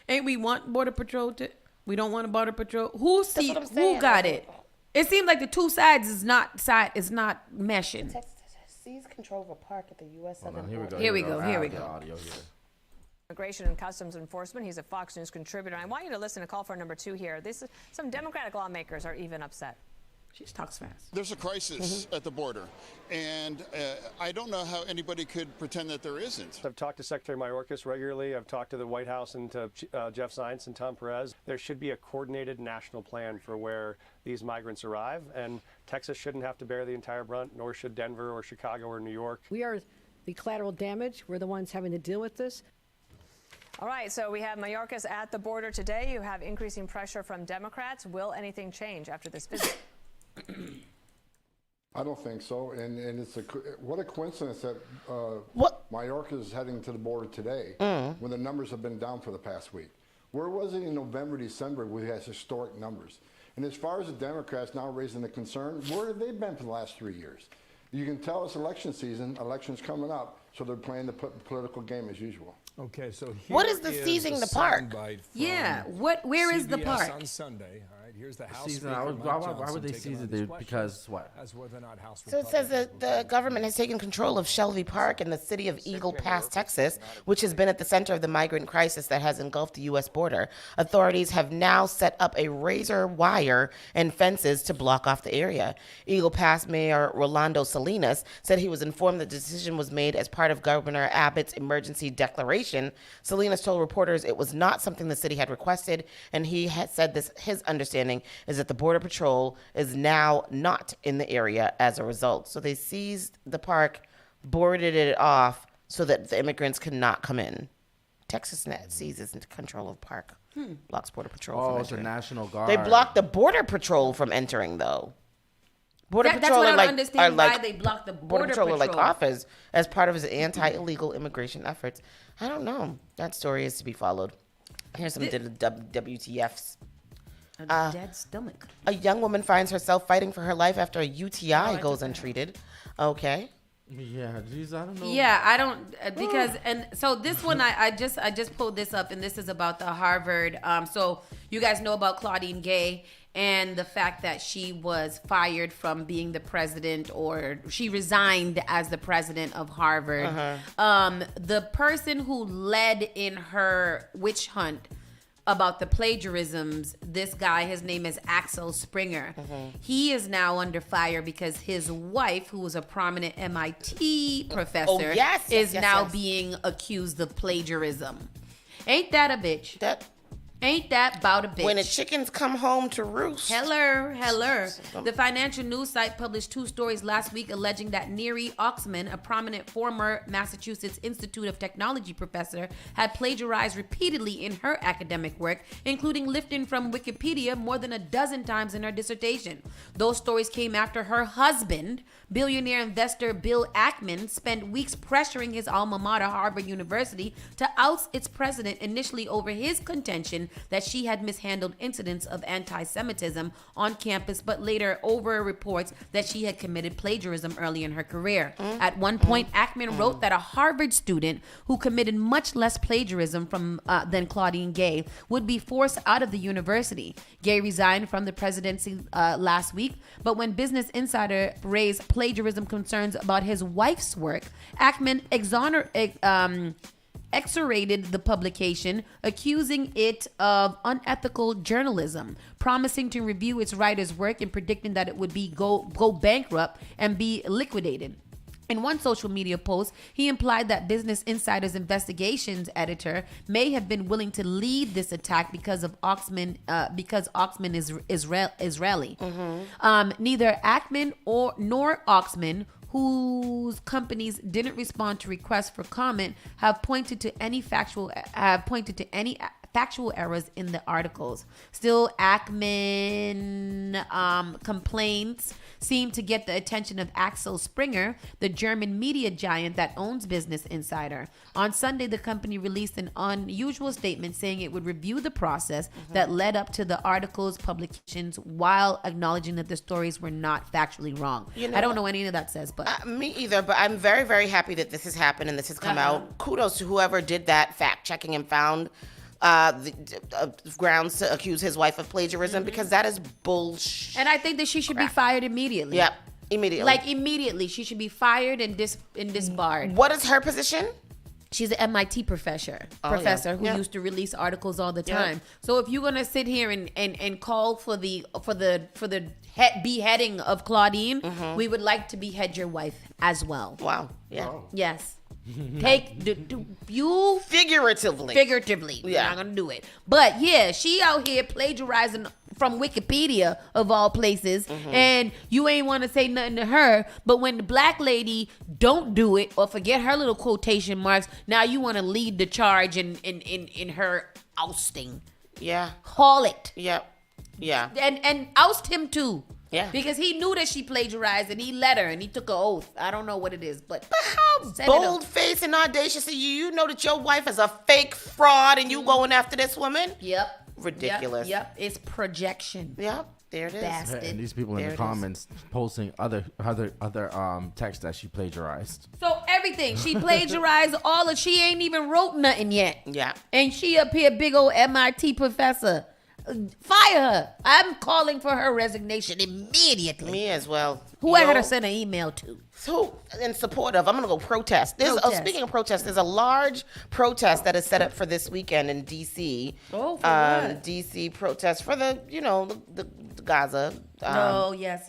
Ain't we want Border Patrol to? We don't want a Border Patrol. Who got it? It seems like the two sides is not meshing. Texas seized control of a park at the U.S. southern border. Here we go. Audio here. Immigration and Customs Enforcement. He's a Fox News contributor. I want you to listen to call for number 2 here. Some Democratic lawmakers are even upset. She talks fast. There's a crisis at the border, and I don't know how anybody could pretend that there isn't. I've talked to Secretary Mayorkas regularly. I've talked to the White House and to Jeff Zients and Tom Perez. There should be a coordinated national plan for where these migrants arrive, and Texas shouldn't have to bear the entire brunt, nor should Denver or Chicago or New York. We are the collateral damage. We're the ones having to deal with this. All right, so we have Mayorkas at the border today. You have increasing pressure from Democrats. Will anything change after this visit? I don't think so, and it's what a coincidence that Mayorkas is heading to the border today when the numbers have been down for the past week. Where was it in November, December where we had historic numbers? And as far as the Democrats now raising the concern, where have they been for the last 3 years? You can tell it's election season, elections coming up, so they're playing the political game as usual. Okay, so here what is the seizing the park? Yeah, where is the park? On Sunday. All right, here's the House Season, Speaker, why would they seize it? Because what? As whether or not House So it says that the government has taken control of Shelby Park in the city of Eagle Pass, Texas, which has been at the center of the migrant crisis that has engulfed the U.S. border. Authorities have now set up a razor wire and fences to block off the area. Eagle Pass Mayor Rolando Salinas said he was informed the decision was made as part of Governor Abbott's emergency declaration. Salinas told reporters it was not something the city had requested, and he had said his understanding is that the Border Patrol is now not in the area as a result. So they seized the park, boarded it off so that the immigrants could not come in. Texas seizes control of park, blocks Border Patrol from entering. It's the National Guard. They blocked the Border Patrol from entering, though. That's what I don't understand why they blocked the Border Patrol. Are like offers as part of his anti-illegal immigration efforts. I don't know. That story is to be followed. Here's some WTFs. A dead stomach. A young woman finds herself fighting for her life after a UTI goes untreated. Okay. Yeah, geez, I don't know. Yeah, I don't because and so this one I just pulled this up, and this is about the Harvard. So you guys know about Claudine Gay and the fact that she was fired from being the president, or she resigned as the president of Harvard. The person who led in her witch hunt about the plagiarisms, this guy, his name is Axel Springer. He is now under fire because his wife, who was a prominent MIT professor, is now being accused of plagiarism. Ain't that a bitch? Ain't that about a bitch? When the chickens come home to roost. Hello. The financial news site published 2 stories last week alleging that Neri Oxman, a prominent former Massachusetts Institute of Technology professor, had plagiarized repeatedly in her academic work, including lifting from Wikipedia more than a dozen times in her dissertation. Those stories came after her husband, billionaire investor Bill Ackman, spent weeks pressuring his alma mater, Harvard University, to oust its president, initially over his contention that she had mishandled incidents of anti-Semitism on campus, but later over reports that she had committed plagiarism early in her career. At one point, Ackman wrote that a Harvard student who committed much less plagiarism than Claudine Gay would be forced out of the university. Gay resigned from the presidency last week, but when Business Insider raised plagiarism concerns about his wife's work, Ackman exonerated the publication, accusing it of unethical journalism, promising to review its writer's work and predicting that it would go bankrupt and be liquidated. In one social media post, he implied that Business Insider's investigations editor may have been willing to lead this attack because Oxman is Israeli. Neither Ackman nor Oxman, whose companies didn't respond to requests for comment, have pointed to any factual errors in the articles. Still, Ackman complaints seem to get the attention of Axel Springer, the German media giant that owns Business Insider. On Sunday, the company released an unusual statement saying it would review the process that led up to the article's publications, while acknowledging that the stories were not factually wrong. I don't know what any of that says, but me either. But I'm very, very happy that this has happened and this has come out. Kudos to whoever did that fact checking and found grounds to accuse his wife of plagiarism, because that is bullshit. And I think that she should be fired immediately. Yep, immediately. Like immediately, she should be fired and disbarred. What is her position? She's an MIT professor who used to release articles all the time. So if you're gonna sit here and call for the beheading of Claudine, we would like to behead your wife as well. Wow. Yeah. Yes. Take you figuratively. We're not gonna do it. But yeah, she out here plagiarizing from Wikipedia of all places, and you ain't want to say nothing to her. But when the black lady don't do it or forget her little quotation marks, now you want to lead the charge in her ousting. Yeah. Haul it. Yep. Yeah. And oust him too. Yeah. Because he knew that she plagiarized and he let her and he took an oath. I don't know what it is, but how bold-faced and audacious are you? You know that your wife is a fake fraud and you going after this woman? Yep. Ridiculous. Yep. It's projection. Yep. There it is. Bastard. And these people in the comments posting other texts that she plagiarized. So everything she plagiarized, all of she ain't even wrote nothing yet. Yeah. And she up here, big old MIT professor. Fire her. I'm calling for her resignation immediately. Me as well. Who I gotta send an email to? So, in support of, I'm gonna go protest. Speaking of protest, there's a large protest that is set up for this weekend in D.C. Oh, for what? D.C. protest for the Gaza. Yes.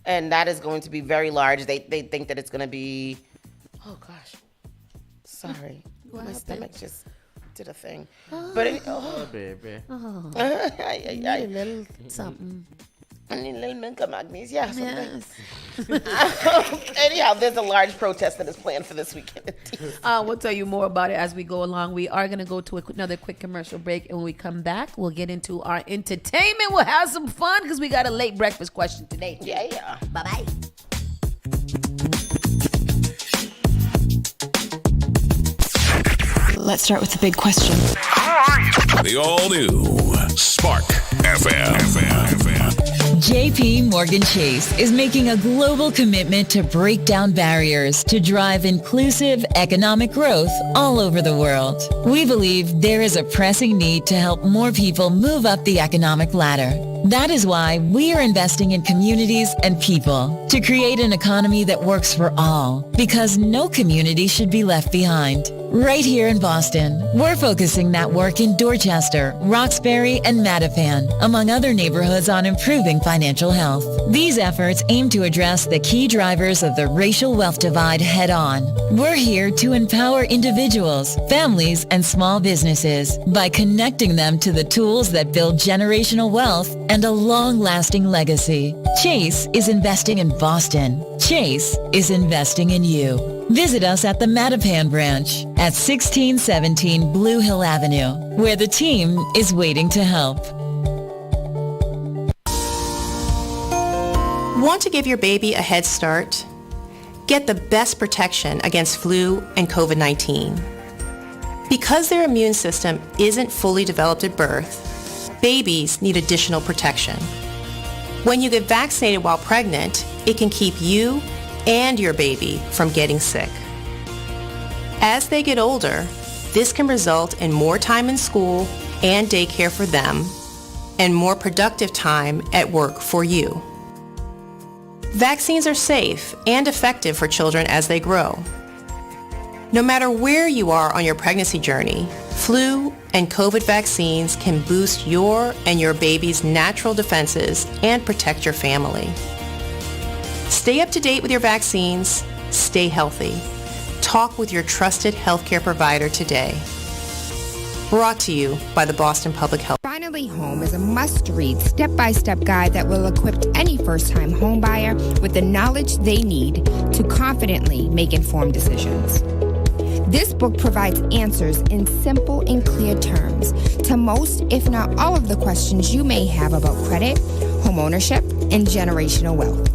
And that is going to be very large. They think that it's gonna be. Oh gosh, sorry, my stomach just did a thing. But baby. I need a little something. I need a little milk magnesia. Yes. Anyhow, there's a large protest that is planned for this weekend. We'll tell you more about it as we go along. We are going to go to another quick commercial break, and when we come back, we'll get into our entertainment. We'll have some fun because we got a late breakfast question today. Yeah. Bye-bye. let's start with the big question. The all-new Spark FM. JP Morgan Chase is making a global commitment to break down barriers to drive inclusive economic growth all over the world. We believe there is a pressing need to help more people move up the economic ladder. That is why we are investing in communities and people to create an economy that works for all, because no community should be left behind. Right here in Boston, we're focusing that work in Dorchester, Roxbury, and Mattapan, among other neighborhoods, on improving financial health. These efforts aim to address the key drivers of the racial wealth divide head-on. We're here to empower individuals, families, and small businesses by connecting them to the tools that build generational wealth and a long-lasting legacy. Chase is investing in Boston. Chase is investing in you. Visit us at the Mattapan branch at 1617 Blue Hill Avenue, where the team is waiting to help. Want to give your baby a head start? Get the best protection against flu and COVID-19. Because their immune system isn't fully developed at birth, babies need additional protection. When you get vaccinated while pregnant, it can keep you and your baby from getting sick. As they get older, this can result in more time in school and daycare for them, and more productive time at work for you. Vaccines are safe and effective for children as they grow. No matter where you are on your pregnancy journey, flu and COVID vaccines can boost your and your baby's natural defenses and protect your family. Stay up to date with your vaccines. Stay healthy. Talk with your trusted healthcare provider today. Brought to you by the Boston Public Health. Finally Home is a must-read step-by-step guide that will equip any first-time homebuyer with the knowledge they need to confidently make informed decisions. This book provides answers in simple and clear terms to most, if not all, of the questions you may have about credit, home ownership, and generational wealth.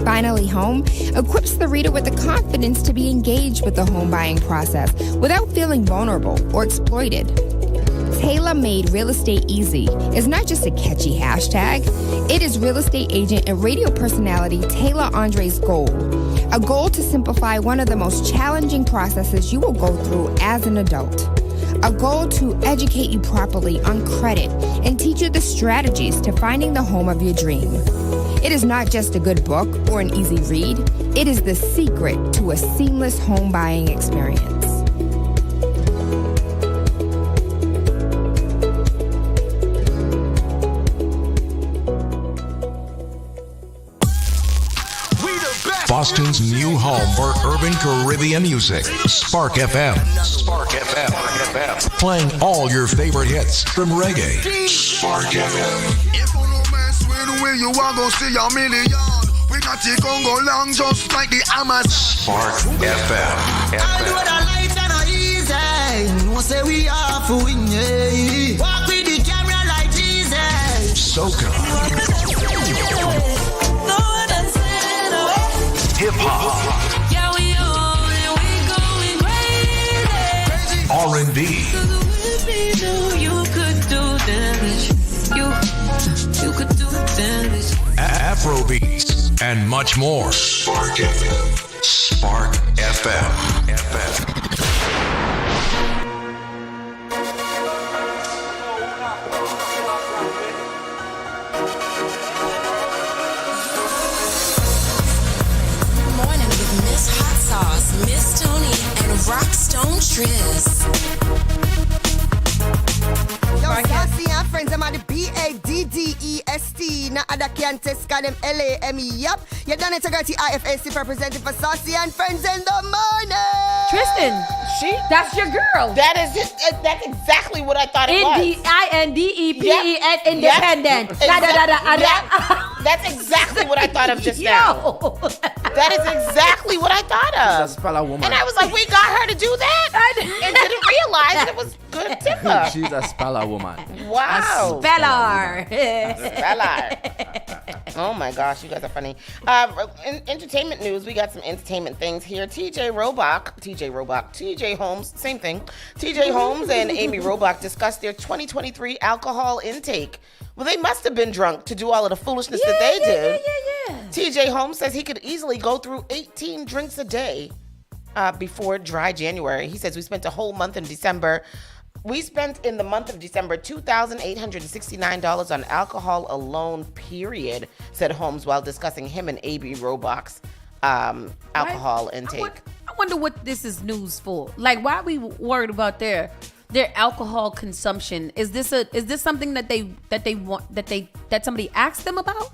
Finally Home equips the reader with the confidence to be engaged with the home buying process without feeling vulnerable or exploited. Tailor-made Real Estate Easy is not just a catchy hashtag. It is real estate agent and radio personality Taylor Andre's goal. A goal to simplify one of the most challenging processes you will go through as an adult. A goal to educate you properly on credit and teach you the strategies to finding the home of your dream. It is not just a good book or an easy read. It is the secret to a seamless home buying experience. Boston's new home for urban Caribbean music. Spark FM. Spark FM. Playing all your favorite hits from reggae. Spark FM. If you know my swing where you are gonna see a million. We got it gon' go long just like the Amazon. Spark FM. I know the life not easy. No say we are for win. Walk with the camera like Jesus. Soca. Hip hop. Yeah, we on and we going crazy. R&B. You could do damage. You could do damage. Afrobeats and much more. Spark FM. Spark FM. Miss Tony and Rockstone Triz. Yo, Saucy and friends, I'm at the BADDEST. Now, other can't test, call them LAME. Yup, you done it, I got the IFAC representing for Saucy and friends in the morning. Tristan, that's your girl. That's exactly what I thought it was. INDEPEN, independent. That's exactly what I thought of just now. That is exactly what I thought of. And I was like, we got her to do that? And didn't realize I said it was good tipper. She's a speller woman. Wow. Speller. Oh my gosh, you guys are funny. In entertainment news, we got some entertainment things here. TJ Holmes, same thing. TJ Holmes and Amy Robach discussed their 2023 alcohol intake. Well, they must have been drunk to do all of the foolishness that they did. Yeah. TJ Holmes says he could easily go through 18 drinks a day before dry January. He says we spent a whole month in December. We spent in the month of December $2,869 on alcohol alone, period, said Holmes while discussing him and A.B. Robach's alcohol intake. I wonder what this is news for. Like, why are we worried about their alcohol consumption? Is this something that somebody asked them about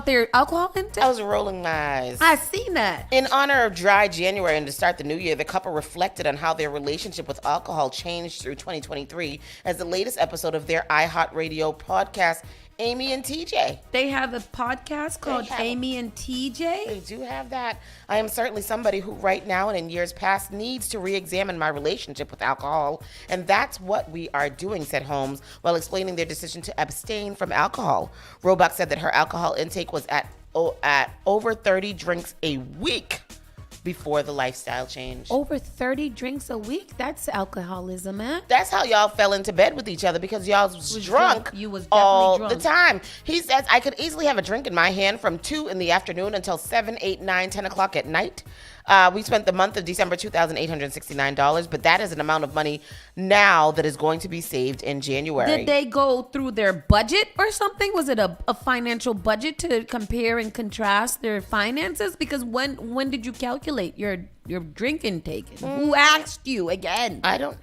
their alcohol intake? I was rolling my eyes. I seen that. In honor of dry January and to start the new year, the couple reflected on how their relationship with alcohol changed through 2023 as the latest episode of their iHeartRadio podcast, Amy and TJ. They have a podcast called Amy and TJ? They do have that. I am certainly somebody who right now and in years past needs to re-examine my relationship with alcohol, and that's what we are doing, said Holmes, while explaining their decision to abstain from alcohol. Robach said that her alcohol intake was at over 30 drinks a week before the lifestyle change. Over 30 drinks a week? That's alcoholism, man. That's how y'all fell into bed with each other, because y'all was drunk You was all definitely the drunk. time. He says, I could easily have a drink in my hand from 2 in the afternoon until 7, 8, 9, 10 o'clock at night. We spent the month of December $2,869, but that is an amount of money now that is going to be saved in January. Did they go through their budget or something? Was it a financial budget to compare and contrast their finances? Because when did you calculate your drink intake? Who asked you again? I don't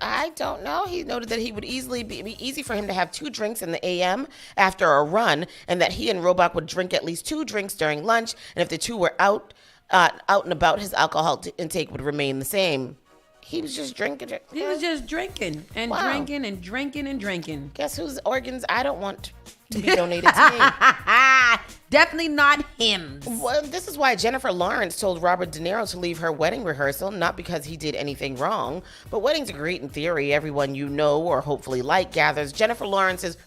know. He noted that he would easily be easy for him to have 2 drinks in the AM after a run, and that he and Robach would drink at least 2 drinks during lunch, and if the two were out and about, his alcohol intake would remain the same. He was just drinking. He was just drinking and drinking and drinking and drinking. Guess whose organs I don't want to be donated to me? Definitely not him. Well, this is why Jennifer Lawrence told Robert De Niro to leave her wedding rehearsal, not because he did anything wrong, but weddings are great in theory. Everyone you know or hopefully like gathers. Jennifer Lawrence's...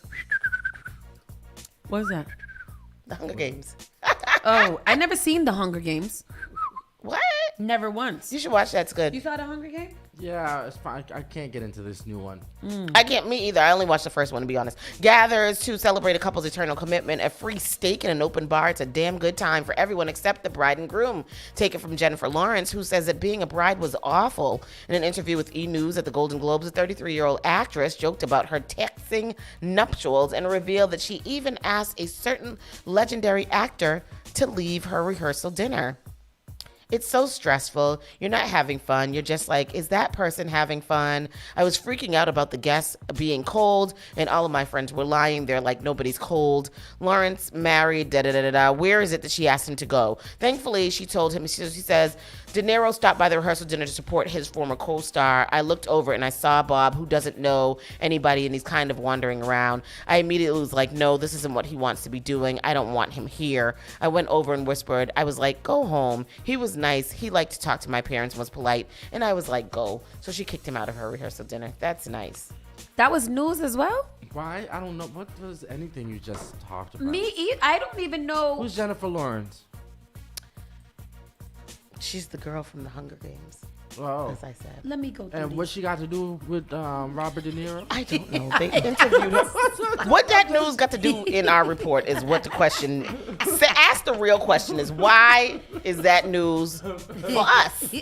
What is that? The Hunger Games. Oh, I never seen The Hunger Games. What? Never once. You should watch that. It's good. You saw The Hunger Games? Yeah, it's fine. I can't get into this new one. I can't, me either. I only watched the first one, to be honest. Gathers to celebrate a couple's eternal commitment. A free steak in an open bar. It's a damn good time for everyone except the bride and groom. Take it from Jennifer Lawrence, who says that being a bride was awful. In an interview with E! News at the Golden Globes, a 33-year-old actress joked about her texting nuptials and revealed that she even asked a certain legendary actor to leave her rehearsal dinner. It's so stressful. You're not having fun. You're just like, is that person having fun? I was freaking out about the guests being cold, and all of my friends were lying. They're like, nobody's cold. Lawrence married, da-da-da-da-da. Where is it that she asked him to go? Thankfully, she told him, she says, De Niro stopped by the rehearsal dinner to support his former co-star. I looked over and I saw Bob, who doesn't know anybody, and he's kind of wandering around. I immediately was like, no, this isn't what he wants to be doing. I don't want him here. I went over and whispered. I was like, go home. He was nice. He liked to talk to my parents and was polite. And I was like, go. So she kicked him out of her rehearsal dinner. That's nice. That was news as well? Why? I don't know. What was anything you just talked about? I don't even know. Who's Jennifer Lawrence? She's the girl from the Hunger Games. Oh. As I said. Let me go through And what she got to do with Robert De Niro? I don't know. They interviewed her. What that news got to do in our report is what the question. Ask the real question is, why is that news for us?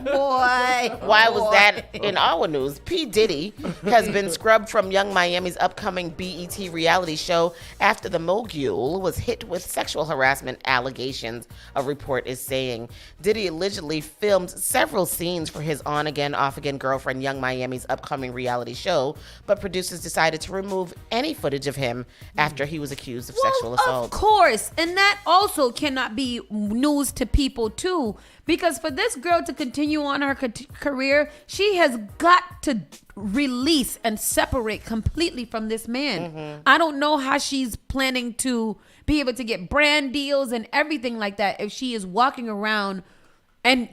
Why was that in our news? P. Diddy has been scrubbed from Young Miami's upcoming BET reality show after the mogul was hit with sexual harassment allegations, a report is saying. Diddy allegedly filmed several scenes for his on-again, off-again girlfriend Young Miami's upcoming reality show, but producers decided to remove any footage of him after he was accused of sexual assault. Of course, and that also cannot be news to people too, because for this girl to continue on her career, she has got to release and separate completely from this man. Mm-hmm. I don't know how she's planning to be able to get brand deals and everything like that if she is walking around And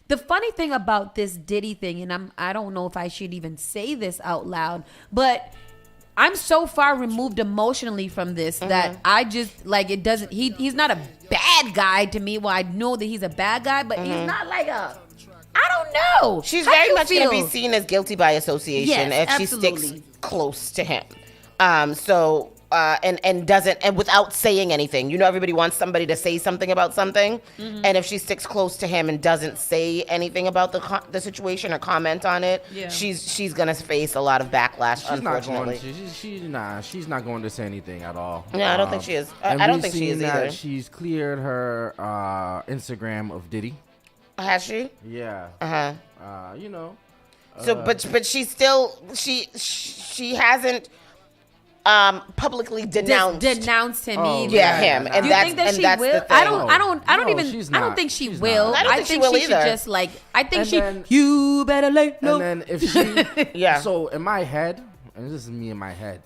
the funny thing about this Diddy thing, and I don't know if I should even say this out loud, but I'm so far removed emotionally from this that I just like it doesn't. He's not a bad guy to me. Well, I know that he's a bad guy, but he's not like a. I don't know. She's How do very you much going to feel? be seen as guilty by association Yes, if she absolutely. sticks close to him. And doesn't, and without saying anything. You know, everybody wants somebody to say something about something, and if she sticks close to him and doesn't say anything about the situation or comment on it, she's gonna face a lot of backlash. Unfortunately, She's not going to say anything at all. No, I don't think she is. And I don't we've think she is seen that either. She's cleared her Instagram of Diddy. Has she? Yeah. You know. So, but she's still she hasn't publicly denounced him either. either. Yeah, him. And you that's, think that and she that's will? the thing. I don't No, I don't think she will. not. I don't think she will she should either. just like. I think And she. then- You better lay low. And then if she, Yeah. So in my head, and this is me in my head.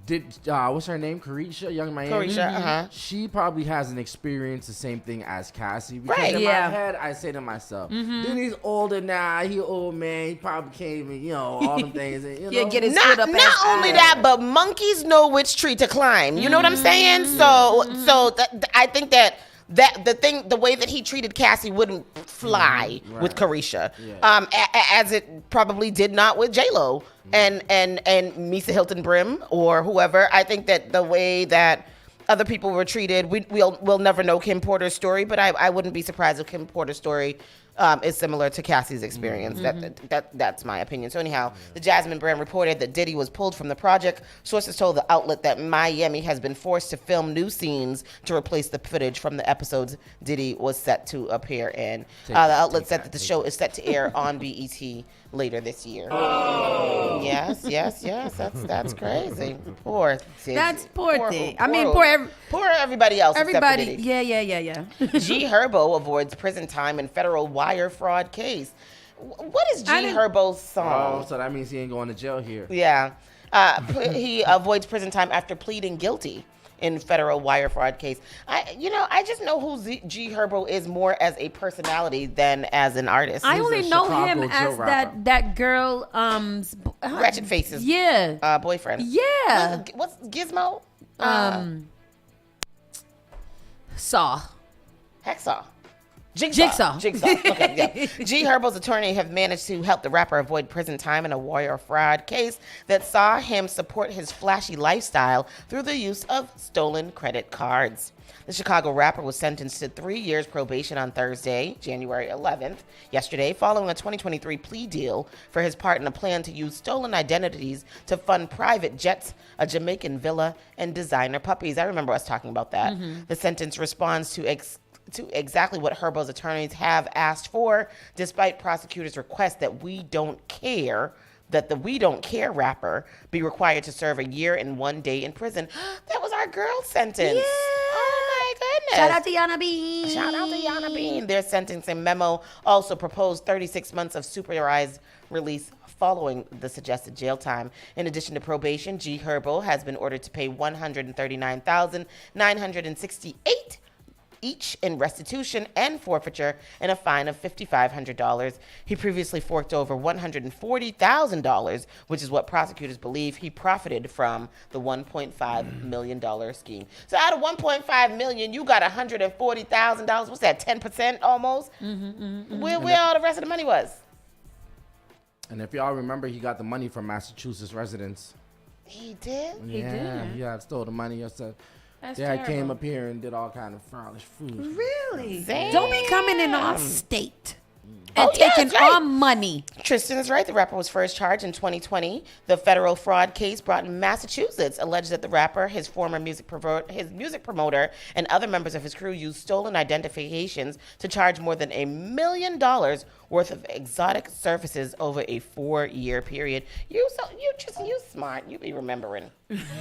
Did what's her name? Carisha, Young Miami. Carisha, She probably hasn't experienced the same thing as Cassie. Because Right. in Yeah. my head, I say to myself, Diddy's older now. He old man. He probably can't even, all them things. You know? Get his foot up. Not only that, but monkeys know which tree to climb. You know what I'm saying? So I think that the way that he treated Cassie wouldn't fly with Carisha, as it probably did not with J-Lo and Misa Hilton Brim or whoever. I think that the way that other people were treated, we'll never know Kim Porter's story, but I wouldn't be surprised if Kim Porter's story is similar to Cassie's experience. That's my opinion. So anyhow, the Jasmine brand reported that Diddy was pulled from the project. Sources told the outlet that Miami has been forced to film new scenes to replace the footage from the episodes Diddy was set to appear in. The outlet said that the show is set to air on BET later this year. Yes. That's crazy. Poor Diddy. That's poor thing. I mean, poor everybody else. Everybody. Except for Diddy. Yeah. G Herbo avoids prison time in federal wire fraud case. What is G Herbo's song? Oh, so that means he ain't going to jail here. Yeah. He avoids prison time after pleading guilty in federal wire fraud case. I just know who G Herbo is more as a personality than as an artist. I only know him as that girl. Ratchet Faces. Yeah. Boyfriend. Yeah. What's Gizmo? Saw. Hacksaw. Jigsaw. Okay, yeah. G Herbo's attorney have managed to help the rapper avoid prison time in a wire fraud case that saw him support his flashy lifestyle through the use of stolen credit cards. The Chicago rapper was sentenced to 3 years probation on Thursday, January 11th, yesterday, following a 2023 plea deal for his part in a plan to use stolen identities to fund private jets, a Jamaican villa, and designer puppies. I remember us talking about that. The sentence responds to exactly what Herbo's attorneys have asked for, despite prosecutors' request that the We Don't Care rapper be required to serve 1 year and 1 day in prison. That was our girl's sentence. Yeah. Oh my goodness. Shout out to Yana Bean. Shout out to Yana Bean. Their sentencing memo also proposed 36 months of supervised release following the suggested jail time. In addition to probation, G Herbo has been ordered to pay $139,968 each in restitution and forfeiture and a fine of $5,500. He previously forked over $140,000, which is what prosecutors believe he profited from the $1.5 million scheme. So out of $1.5 million, you got $140,000. What's that, 10% almost? Where all the rest of the money was? And if y'all remember, he got the money from Massachusetts residents. He did? Yeah, stole the money. That's I terrible. came up here and did all kind of frolic food. Really? Damn. Don't be coming in our state and taking our money. Tristan is right. The rapper was first charged in 2020. The federal fraud case brought in Massachusetts alleged that the rapper, his former music promoter, and other members of his crew used stolen identifications to charge more than $1 million worth of exotic services over a 4-year period. You smart. You be remembering.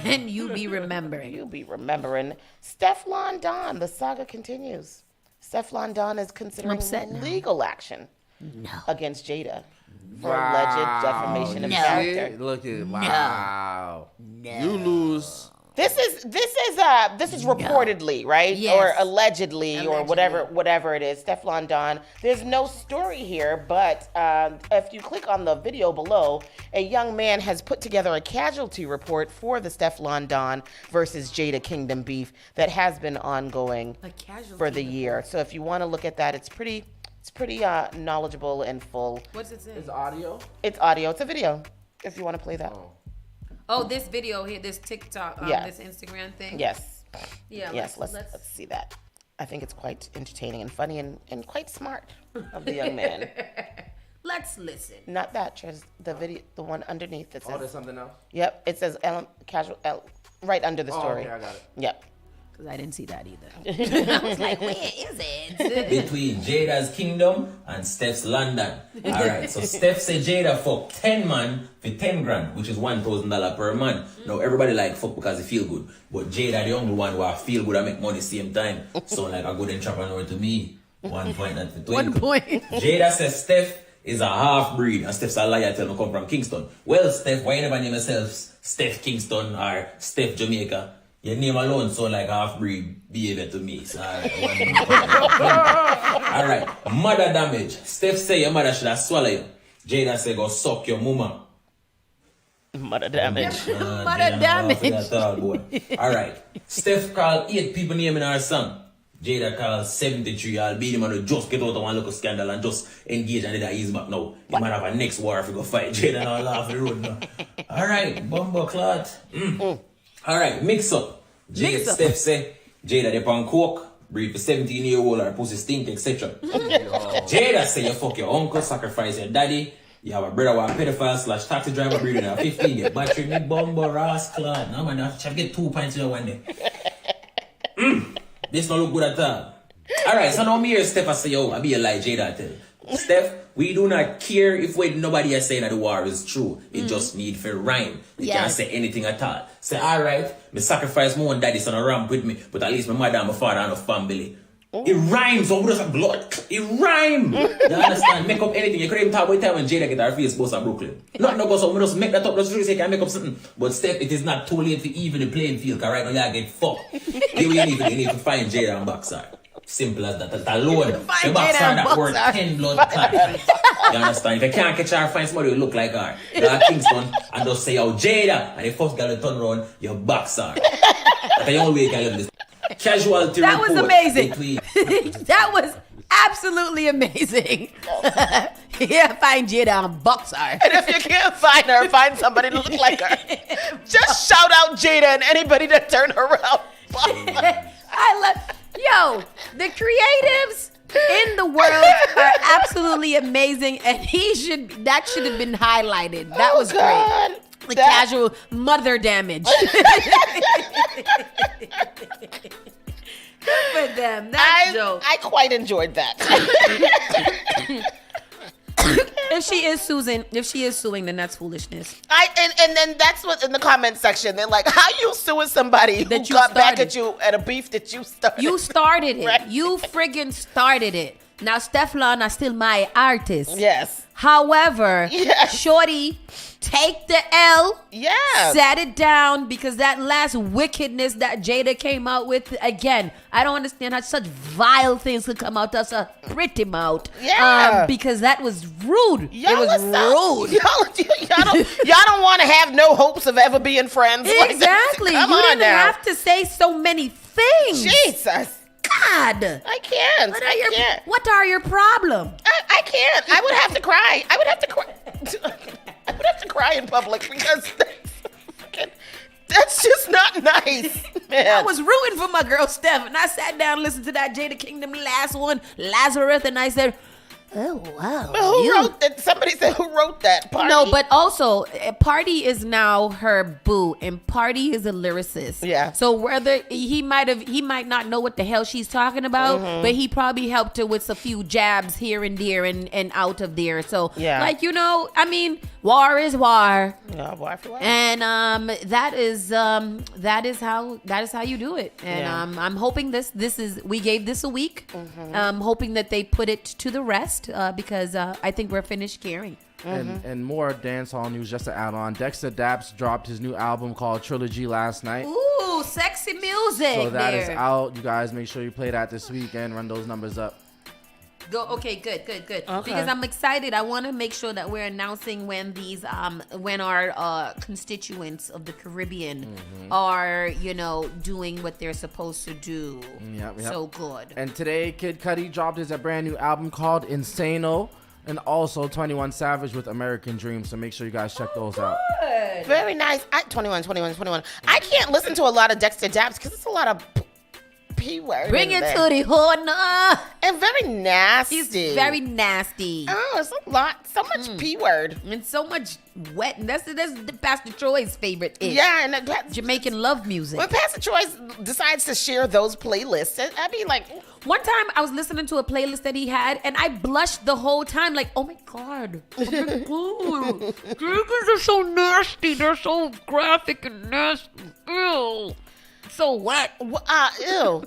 And you be remembering. Stefflon Don. The saga continues. Stefflon Don is considering legal action against Jada for alleged defamation of character. Look at wow. You lose. This is reportedly, right? Yes. Or allegedly, or whatever it is. Stefflon Don. There's no story here, but if you click on the video below, a young man has put together a casualty report for the Stefflon Don versus Jada Kingdom beef that has been ongoing for the year. So if you want to look at that, it's pretty knowledgeable and full. What's it say? It's audio? It's audio. It's a video. If you want to play that. Oh, this video here, this TikTok, this Instagram thing. Yes. Yeah. Yes. Let's see that. I think it's quite entertaining and funny and quite smart of the young man. Let's listen. Not that, just the video, the one underneath that says. Oh, there's something else? Yep. It says right under the story. Okay, I got it. Yep. Because I didn't see that either. I was like, where is it? Between Jada's Kingdom and Steph's London. All right, so Steph said Jada fuck 10 man for 10 grand, which is $1,000 per man. Now, everybody like fuck because they feel good. But Jada, the only one who I feel good and make money same time. So like a good entrepreneur to me. 1 point not for 20. 1 point. Jada says Steph is a half breed and Steph's a liar till me come from Kingston. Well, Steph, why you never name yourself Steph Kingston or Steph Jamaica? Your name alone sound like half-breed behavior to me. So Alright, mother damage. Steph say your mother should have swallowed you. Jada say go suck your mama. Mother damage. Mother damage. Alright, Steph called 8 people name in her song. Jada called 73. I'll beat him and just get out of one little scandal and just engage and then he's back now. He might have a next war if he go fight Jada and all off the road now. Alright, bumbo clot. Alright, mix up. Steph say, Jada they on coke, breed for 17-year-old or pussy stink, etc. Jada say you fuck your uncle, sacrifice your daddy, you have a brother who a pedophile / taxi driver breeding at 15, get battery, me bumbo, rascal. No man, I should get 2 pints here one day. This don't look good at all. Alright, so now me here Steph I say, yo, I be a lie, Jada tell. Steph, we do not care if what nobody is saying that the war is true. It just need for rhyme. You can't say anything at all. Say, alright, me sacrifice my own daddy son a ramp with me, but at least my mother and my father and a family. It rhymes, so we just blood. It rhyme. You understand? Make up anything. You couldn't even talk about the time when Jada get her face post at Brooklyn. Not no go so we just make that up, just really say can make up something. But Steph, it is not too late to even the playing field, cause right now you get fucked. You need to find Jada and Boxer. Simple as that. That's alone. The boxer that worth 10 blood clots. You understand? If you can't catch her, find somebody who look like her. Go to Kingston and just say, yo, Jada. And the first girl to turn around, you boxer. That's the only way you can live this. Casualty that report. Was amazing. That was absolutely amazing. Yeah, find Jada and boxer. And if you can't find her, find somebody to look like her. Just shout out Jada and anybody that turn her around. I love... Yo, the creatives in the world are absolutely amazing, and that should have been highlighted. That was great. The casual mother damage. Good for them. That's dope. I quite enjoyed that. If she is suing, then that's foolishness. And then that's what in the comment section they're like, how you suing somebody that who got back at you at a beef that you started? You started it. Right? You friggin' started it. Now Stefflon are still my artist. Yes. However, Shorty, take the L. Yeah. Set it down, because that last wickedness that Jada came out with, again, I don't understand how such vile things could come out of a pretty mouth. Yeah. Because that was rude. Y'all it was rude. Y'all don't want to have no hopes of ever being friends. Exactly. Come you on didn't now. have to say so many things. Jesus. God. I can't. What are your problem? I can't. I would have to cry. I would have to cry in public because that's just not nice, man. I was rooting for my girl Steph, and I sat down and listened to that Jada Kingdom last one, Lazarus, and I said, oh, wow. But who wrote that? Somebody said, who wrote that? Party? No, but also, Party is now her boo, and Party is a lyricist. Yeah. So whether he might not know what the hell she's talking about, but he probably helped her with a few jabs here and there and out of there. So, like, I mean, war is war. Yeah, war for war. And that is how you do it. And I'm hoping we gave this a week. I'm hoping that they put it to the rest. Because I think we're finished caring. And more dancehall news just to add on. Dexter Daps dropped his new album called Trilogy last night. Ooh, Oh, sexy music. So that is there. out. You guys make sure you play that this weekend. Run those numbers up. Go. Okay, good. Okay. Because I'm excited. I want to make sure that we're announcing when these when our constituents of the Caribbean are, doing what they're supposed to do. Yep. So good. And today, Kid Cudi dropped his brand new album called Insano, and also 21 Savage with American Dream. So make sure you guys check those out. Very nice. 21. I can't listen to a lot of Dexter Daps because it's a lot of P word. Bring it to the corner. And very nasty. He's very nasty. Oh, it's a lot. So much P word. And so much wet. And that's Pastor Troy's favorite. Yeah, and Jamaican love music. When Pastor Troy decides to share those playlists, I'd be like... One time I was listening to a playlist that he had, and I blushed the whole time, like, oh my God. Jamaians are so nasty. They're so graphic and nasty. Ew. So wet. Ew.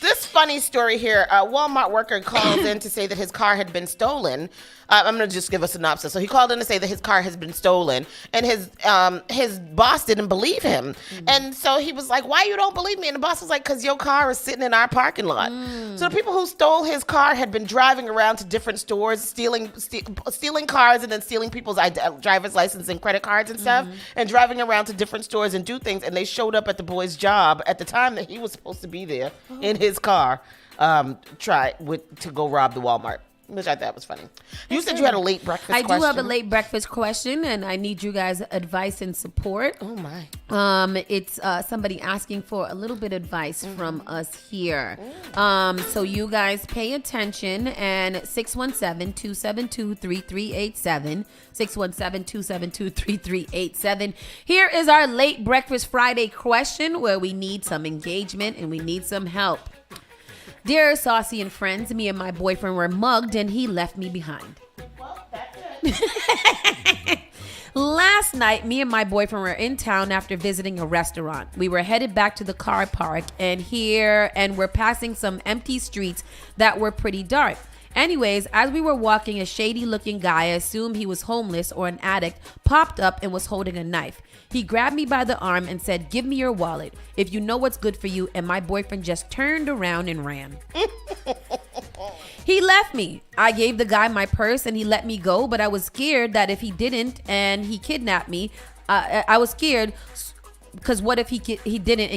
This funny story here. A Walmart worker called in to say that his car had been stolen. I'm going to just give a synopsis. So he called in to say that his car has been stolen, and his boss didn't believe him. And so he was like, why you don't believe me? And the boss was like, because your car is sitting in our parking lot. So the people who stole his car had been driving around to different stores, stealing cars and then stealing people's driver's license and credit cards and stuff, and driving around to different stores and do things. And they showed up at the boy's job at the time that he was supposed to be there in his car, to go rob the Walmart. Which I thought was funny. You said you had a late breakfast question. I do have a late breakfast question, and I need you guys' advice and support. Oh, my. It's somebody asking for a little bit of advice from us here. So you guys pay attention, and 617-272-3387, 617-272-3387. Here is our late breakfast Friday question, where we need some engagement and we need some help. Dear Saucy and friends, me and my boyfriend were mugged and he left me behind. Well, that's it. Last night, me and my boyfriend were in town after visiting a restaurant. We were headed back to the car park and we're passing some empty streets that were pretty dark. Anyways, as we were walking, a shady looking guy, I assumed he was homeless or an addict, popped up and was holding a knife. He grabbed me by the arm and said, give me your wallet if you know what's good for you. And my boyfriend just turned around and ran. He left me. I gave the guy my purse and he let me go, but I was scared that if he didn't and he kidnapped me, I was scared because what if he didn't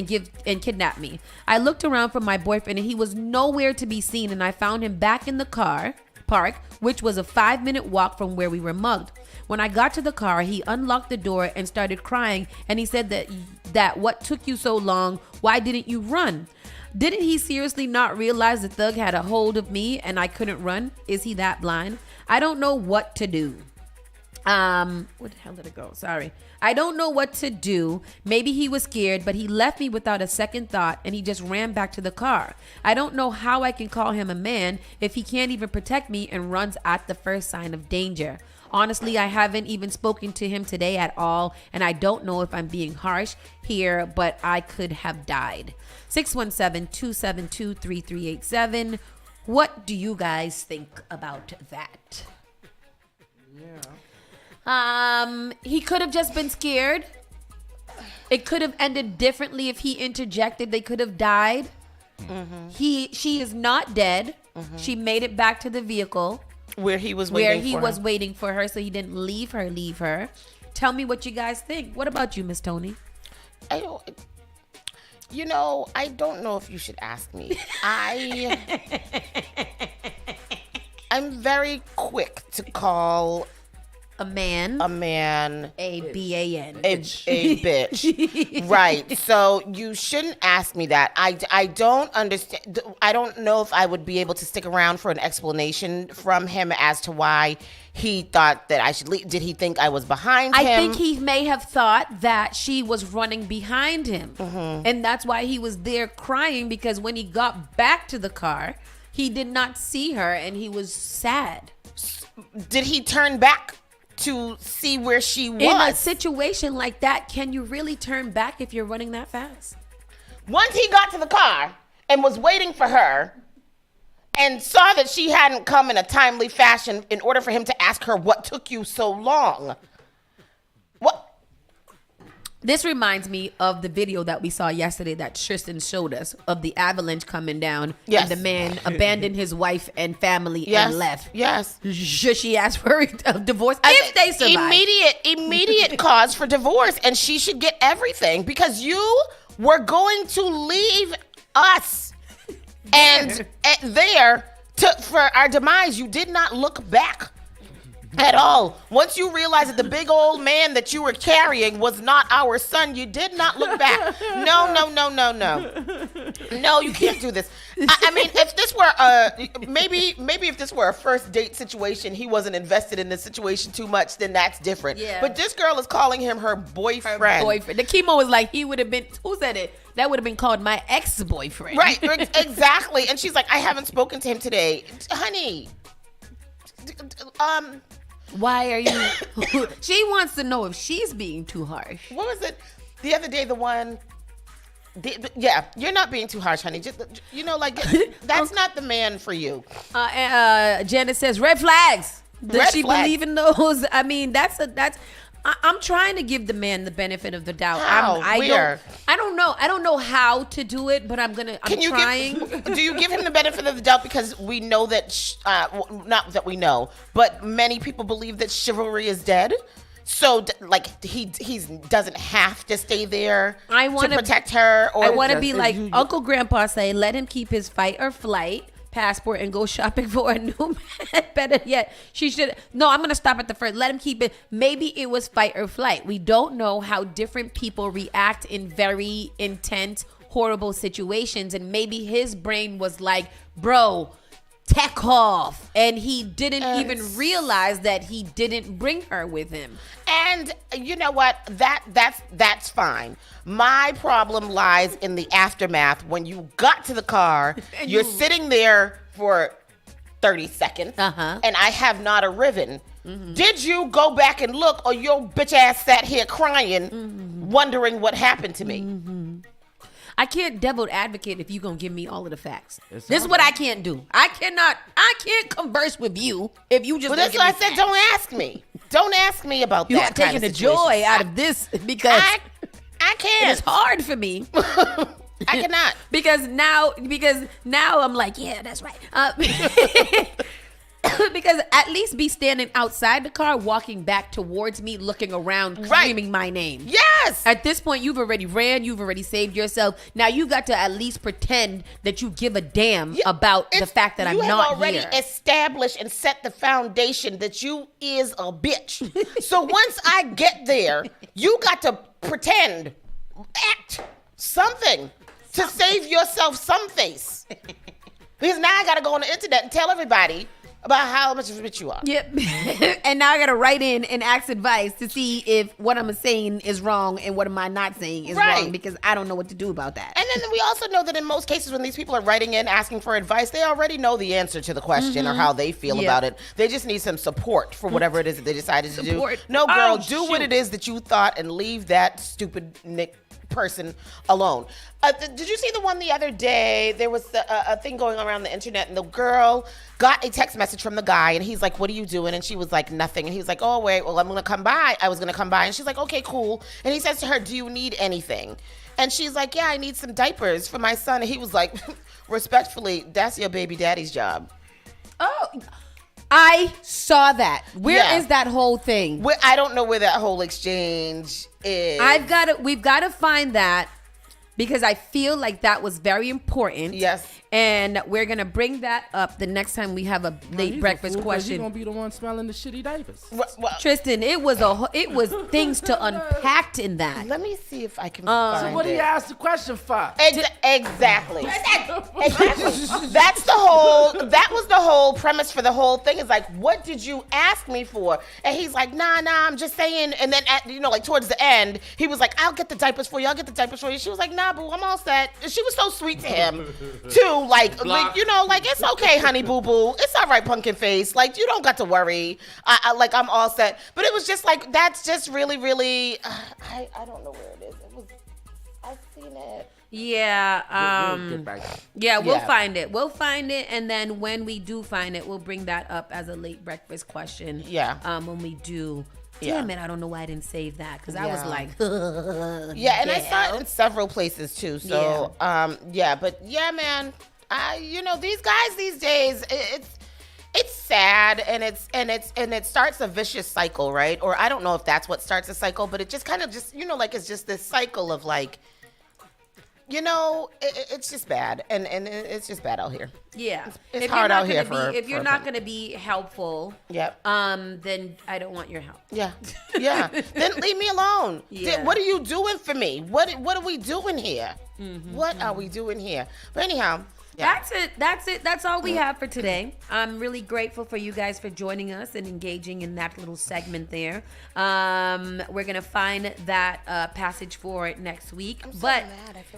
and kidnap me? I looked around for my boyfriend and he was nowhere to be seen, and I found him back in the car park, which was a 5-minute walk from where we were mugged. When I got to the car, he unlocked the door and started crying, and he said that what took you so long? Why didn't you run? Didn't he seriously not realize the thug had a hold of me and I couldn't run? Is he that blind? I don't know what to do. Where the hell did it go? Sorry. I don't know what to do. Maybe he was scared, but he left me without a second thought and he just ran back to the car. I don't know how I can call him a man if he can't even protect me and runs at the first sign of danger. Honestly, I haven't even spoken to him today at all, and I don't know if I'm being harsh here, but I could have died. 617-272-3387. What do you guys think about that? He could have just been scared. It could have ended differently if he interjected. They could have died. She is not dead. She made it back to the vehicle where he was waiting for her, so he didn't leave her. Tell me what you guys think. What about you, Miss Tony? I don't know if you should ask me. I'm very quick to call a man a B-A-N a bitch. Right. So you shouldn't ask me that. I don't understand. I don't know if I would be able to stick around for an explanation from him as to why he thought that I should leave. Did he think I was behind him? I think he may have thought that she was running behind him. And that's why he was there crying, because when he got back to the car, he did not see her and he was sad. Did he turn back to see where she was? In a situation like that, can you really turn back if you're running that fast? Once he got to the car and was waiting for her and saw that she hadn't come in a timely fashion in order for him to ask her, what took you so long? What? This reminds me of the video that we saw yesterday that Tristan showed us of the avalanche coming down. Yes. And the man abandoned his wife and family Yes. and left. Yes. Should she ask for a divorce if they survive? Immediate cause for divorce, and she should get everything because you were going to leave us and there for our demise. You did not look back at all. Once you realized that the big old man that you were carrying was not our son, you did not look back. No. No, you can't do this. I mean, if this were maybe if this were a first date situation, he wasn't invested in the situation too much, then that's different. Yeah. But this girl is calling him her boyfriend. The chemo was like, he would have been, who said it? That would have been called my ex-boyfriend. Right, exactly. And she's like, I haven't spoken to him today. Honey, why are you? She wants to know if she's being too harsh. What was it the other day? Yeah, you're not being too harsh, honey. Just that's not the man for you. Janet says red flags. Does Red she flags. believe in those? I mean, I'm trying to give the man the benefit of the doubt. How? I don't know. I don't know how to do it, but I'm trying. Do you give him the benefit of the doubt because we know that, not that we know, but many people believe that chivalry is dead? So, he doesn't have to stay there to protect her? Or I want to be like Uncle Grandpa say, let him keep his fight or flight passport and go shopping for a new man. Better yet, I'm gonna stop at the first. Let him keep it. Maybe it was fight or flight. We don't know how different people react in very intense, horrible situations, and maybe his brain was like, bro, tech off, and he didn't even realize that he didn't bring her with him. And you know what? That's fine. My problem lies in the aftermath. When you got to the car, you're sitting there for 30 seconds, and I have not arriven. Mm-hmm. Did you go back and look, or your bitch ass sat here crying, wondering what happened to me? Mm-hmm. I can't devil advocate if you're going to give me all of the facts. This is what I can't do. I can't converse with you if you just. Well, that's why I said don't ask me. Don't ask me about you that. You're taking the joy out of this because I can't. It's hard for me. I cannot. because now I'm like, yeah, that's right. Because at least be standing outside the car, walking back towards me, looking around, screaming my name. Yes. At this point, you've already ran. You've already saved yourself. Now you got to at least pretend that you give a damn about the fact that I'm not here. You have already established and set the foundation that you is a bitch. So once I get there, you got to pretend, act something to save yourself some face. Because now I got to go on the internet and tell everybody about how much of a bitch you are. Yep. And now I got to write in and ask advice to see if what I'm saying is wrong and what am I not saying is wrong, because I don't know what to do about that. And then we also know that in most cases when these people are writing in asking for advice, they already know the answer to the question or how they feel about it. They just need some support for whatever it is that they decided to do. No, girl, do what it is that you thought and leave that stupid person alone. Did you see the one the other day? There was a thing going around the internet, and the girl got a text message from the guy, and he's like, what are you doing? And she was like, nothing. And he was like, oh, wait, well, I'm going to come by. I was going to come by. And she's like, okay, cool. And he says to her, do you need anything? And she's like, yeah, I need some diapers for my son. And he was like, respectfully, that's your baby daddy's job. Oh, I saw that. Where is that whole thing? I don't know where that whole exchange is. We've got to find that, because I feel like that was very important. Yes. And we're going to bring that up the next time we have a late breakfast question. He's going to be the one smelling the shitty diapers. Tristan, it was things to unpack in that. Let me see if I can find So what do you ask the question for? Exactly. That was the whole premise for the whole thing. Is like, what did you ask me for? And he's like, nah, I'm just saying. And then towards the end, he was like, I'll get the diapers for you. She was like, nah, boo, I'm all set. And she was so sweet to him too. Like, it's okay, honey, boo boo. It's all right, pumpkin face. Like, you don't got to worry. I'm all set. But it was just like, that's just really, really. I don't know where it is. I've seen it. Yeah. We'll get back. Yeah, we'll find it. We'll find it, and then when we do find it, we'll bring that up as a late breakfast question. Yeah. When we do. Yeah. Damn it, I don't know why I didn't save that, because I was like, yeah, and I saw it in several places too. So, but yeah, man, these guys these days, it's sad, and it starts a vicious cycle, right? Or I don't know if that's what starts a cycle, but it just kind of it's just this cycle of like, it's just bad, and it's just bad out here. Yeah, it's hard out here if you're not going to be helpful. Yep. Then I don't want your help. Yeah. Then leave me alone. Yeah. What are you doing for me? What are we doing here? What are we doing here? But anyhow. Yeah. That's it. That's all we have for today. I'm really grateful for you guys for joining us and engaging in that little segment there. We're going to find that passage for it next week. But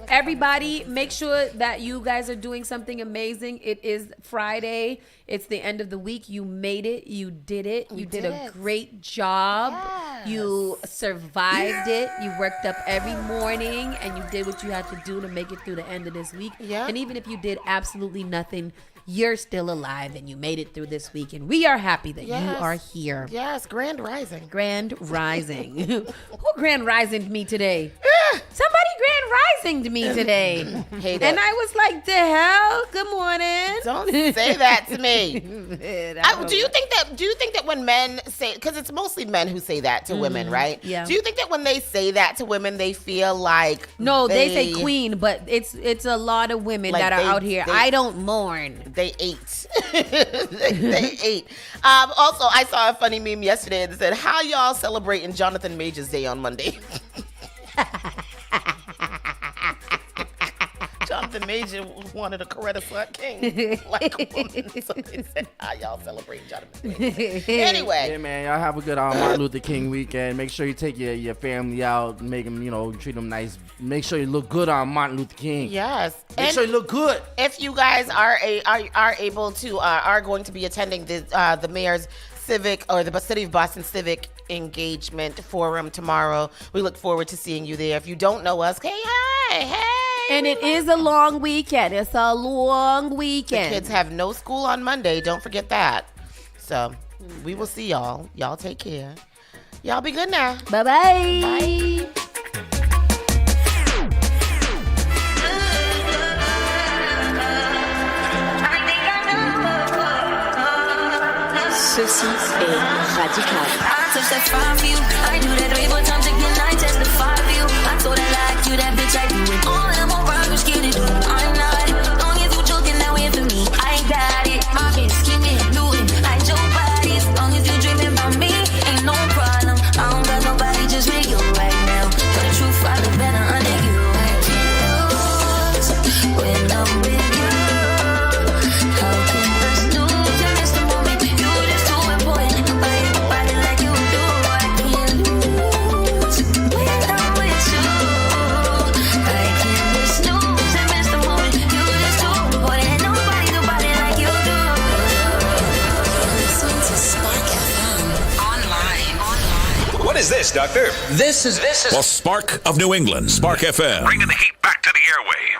everybody, make sure that you guys are doing something amazing. It is Friday. It's the end of the week. You made it. You did it. You did a great job. Yes. You survived it. You worked up every morning and you did what you had to do to make it through the end of this week. Yeah. And even if you did absolutely nothing, you're still alive and you made it through this week, and we are happy that you are here. Yes, Grand Rising. Grand Rising. Who Grand Rising'd me today? Somebody Grand Rising'd me today. And I was like, the hell? Good morning. Don't say that to me. Do you think that when men say, because it's mostly men who say that to women, right? Yeah. Do you think that when they say that to women, they feel like they say queen, but it's a lot of women that are out here. I don't mourn. They ate. they ate. Also, I saw a funny meme yesterday that said, how y'all celebrating Jonathan Major's Day on Monday? Jonathan Major wanted a Coretta Scott King like a woman. So they said, how y'all celebrating Jonathan Major? Anyway. Yeah, man, y'all have a good Martin Luther King weekend. Make sure you take your family out, make them, treat them nice. Make sure you look good on Martin Luther King. Yes. Make sure you look good. If you guys are able to, are going to be attending the mayor's civic, or the City of Boston Civic Engagement Forum tomorrow, we look forward to seeing you there. If you don't know us, hey. And it is a long weekend. It's a long weekend. The kids have no school on Monday. Don't forget that. So we will see y'all. Y'all take care. Y'all be good now. Bye-bye. Bye. Saucy et radical. I took that fire for you. I do that 3 more times again. I testify for you. I told her like you, that bitch. I do it all. I'm on rockers, get it. I'm not. Long as you joking, now in for me. I got it. My bitch, give me do it. I your body. As long as you dreaming about me, ain't no problem. I don't got nobody, just make you right now. For the truth, I look better under you. I can't lose when I'm with you. How can the snooze and miss the moment? You just too important. Nobody like you do. I can't lose when I'm with you. I can't snooze and miss the moment. You just too important. Nobody like you do. Listen to Spark FM online. What is this, Doctor? This is the Spark of New England. Spark FM. Bringing the heat back to the airwaves.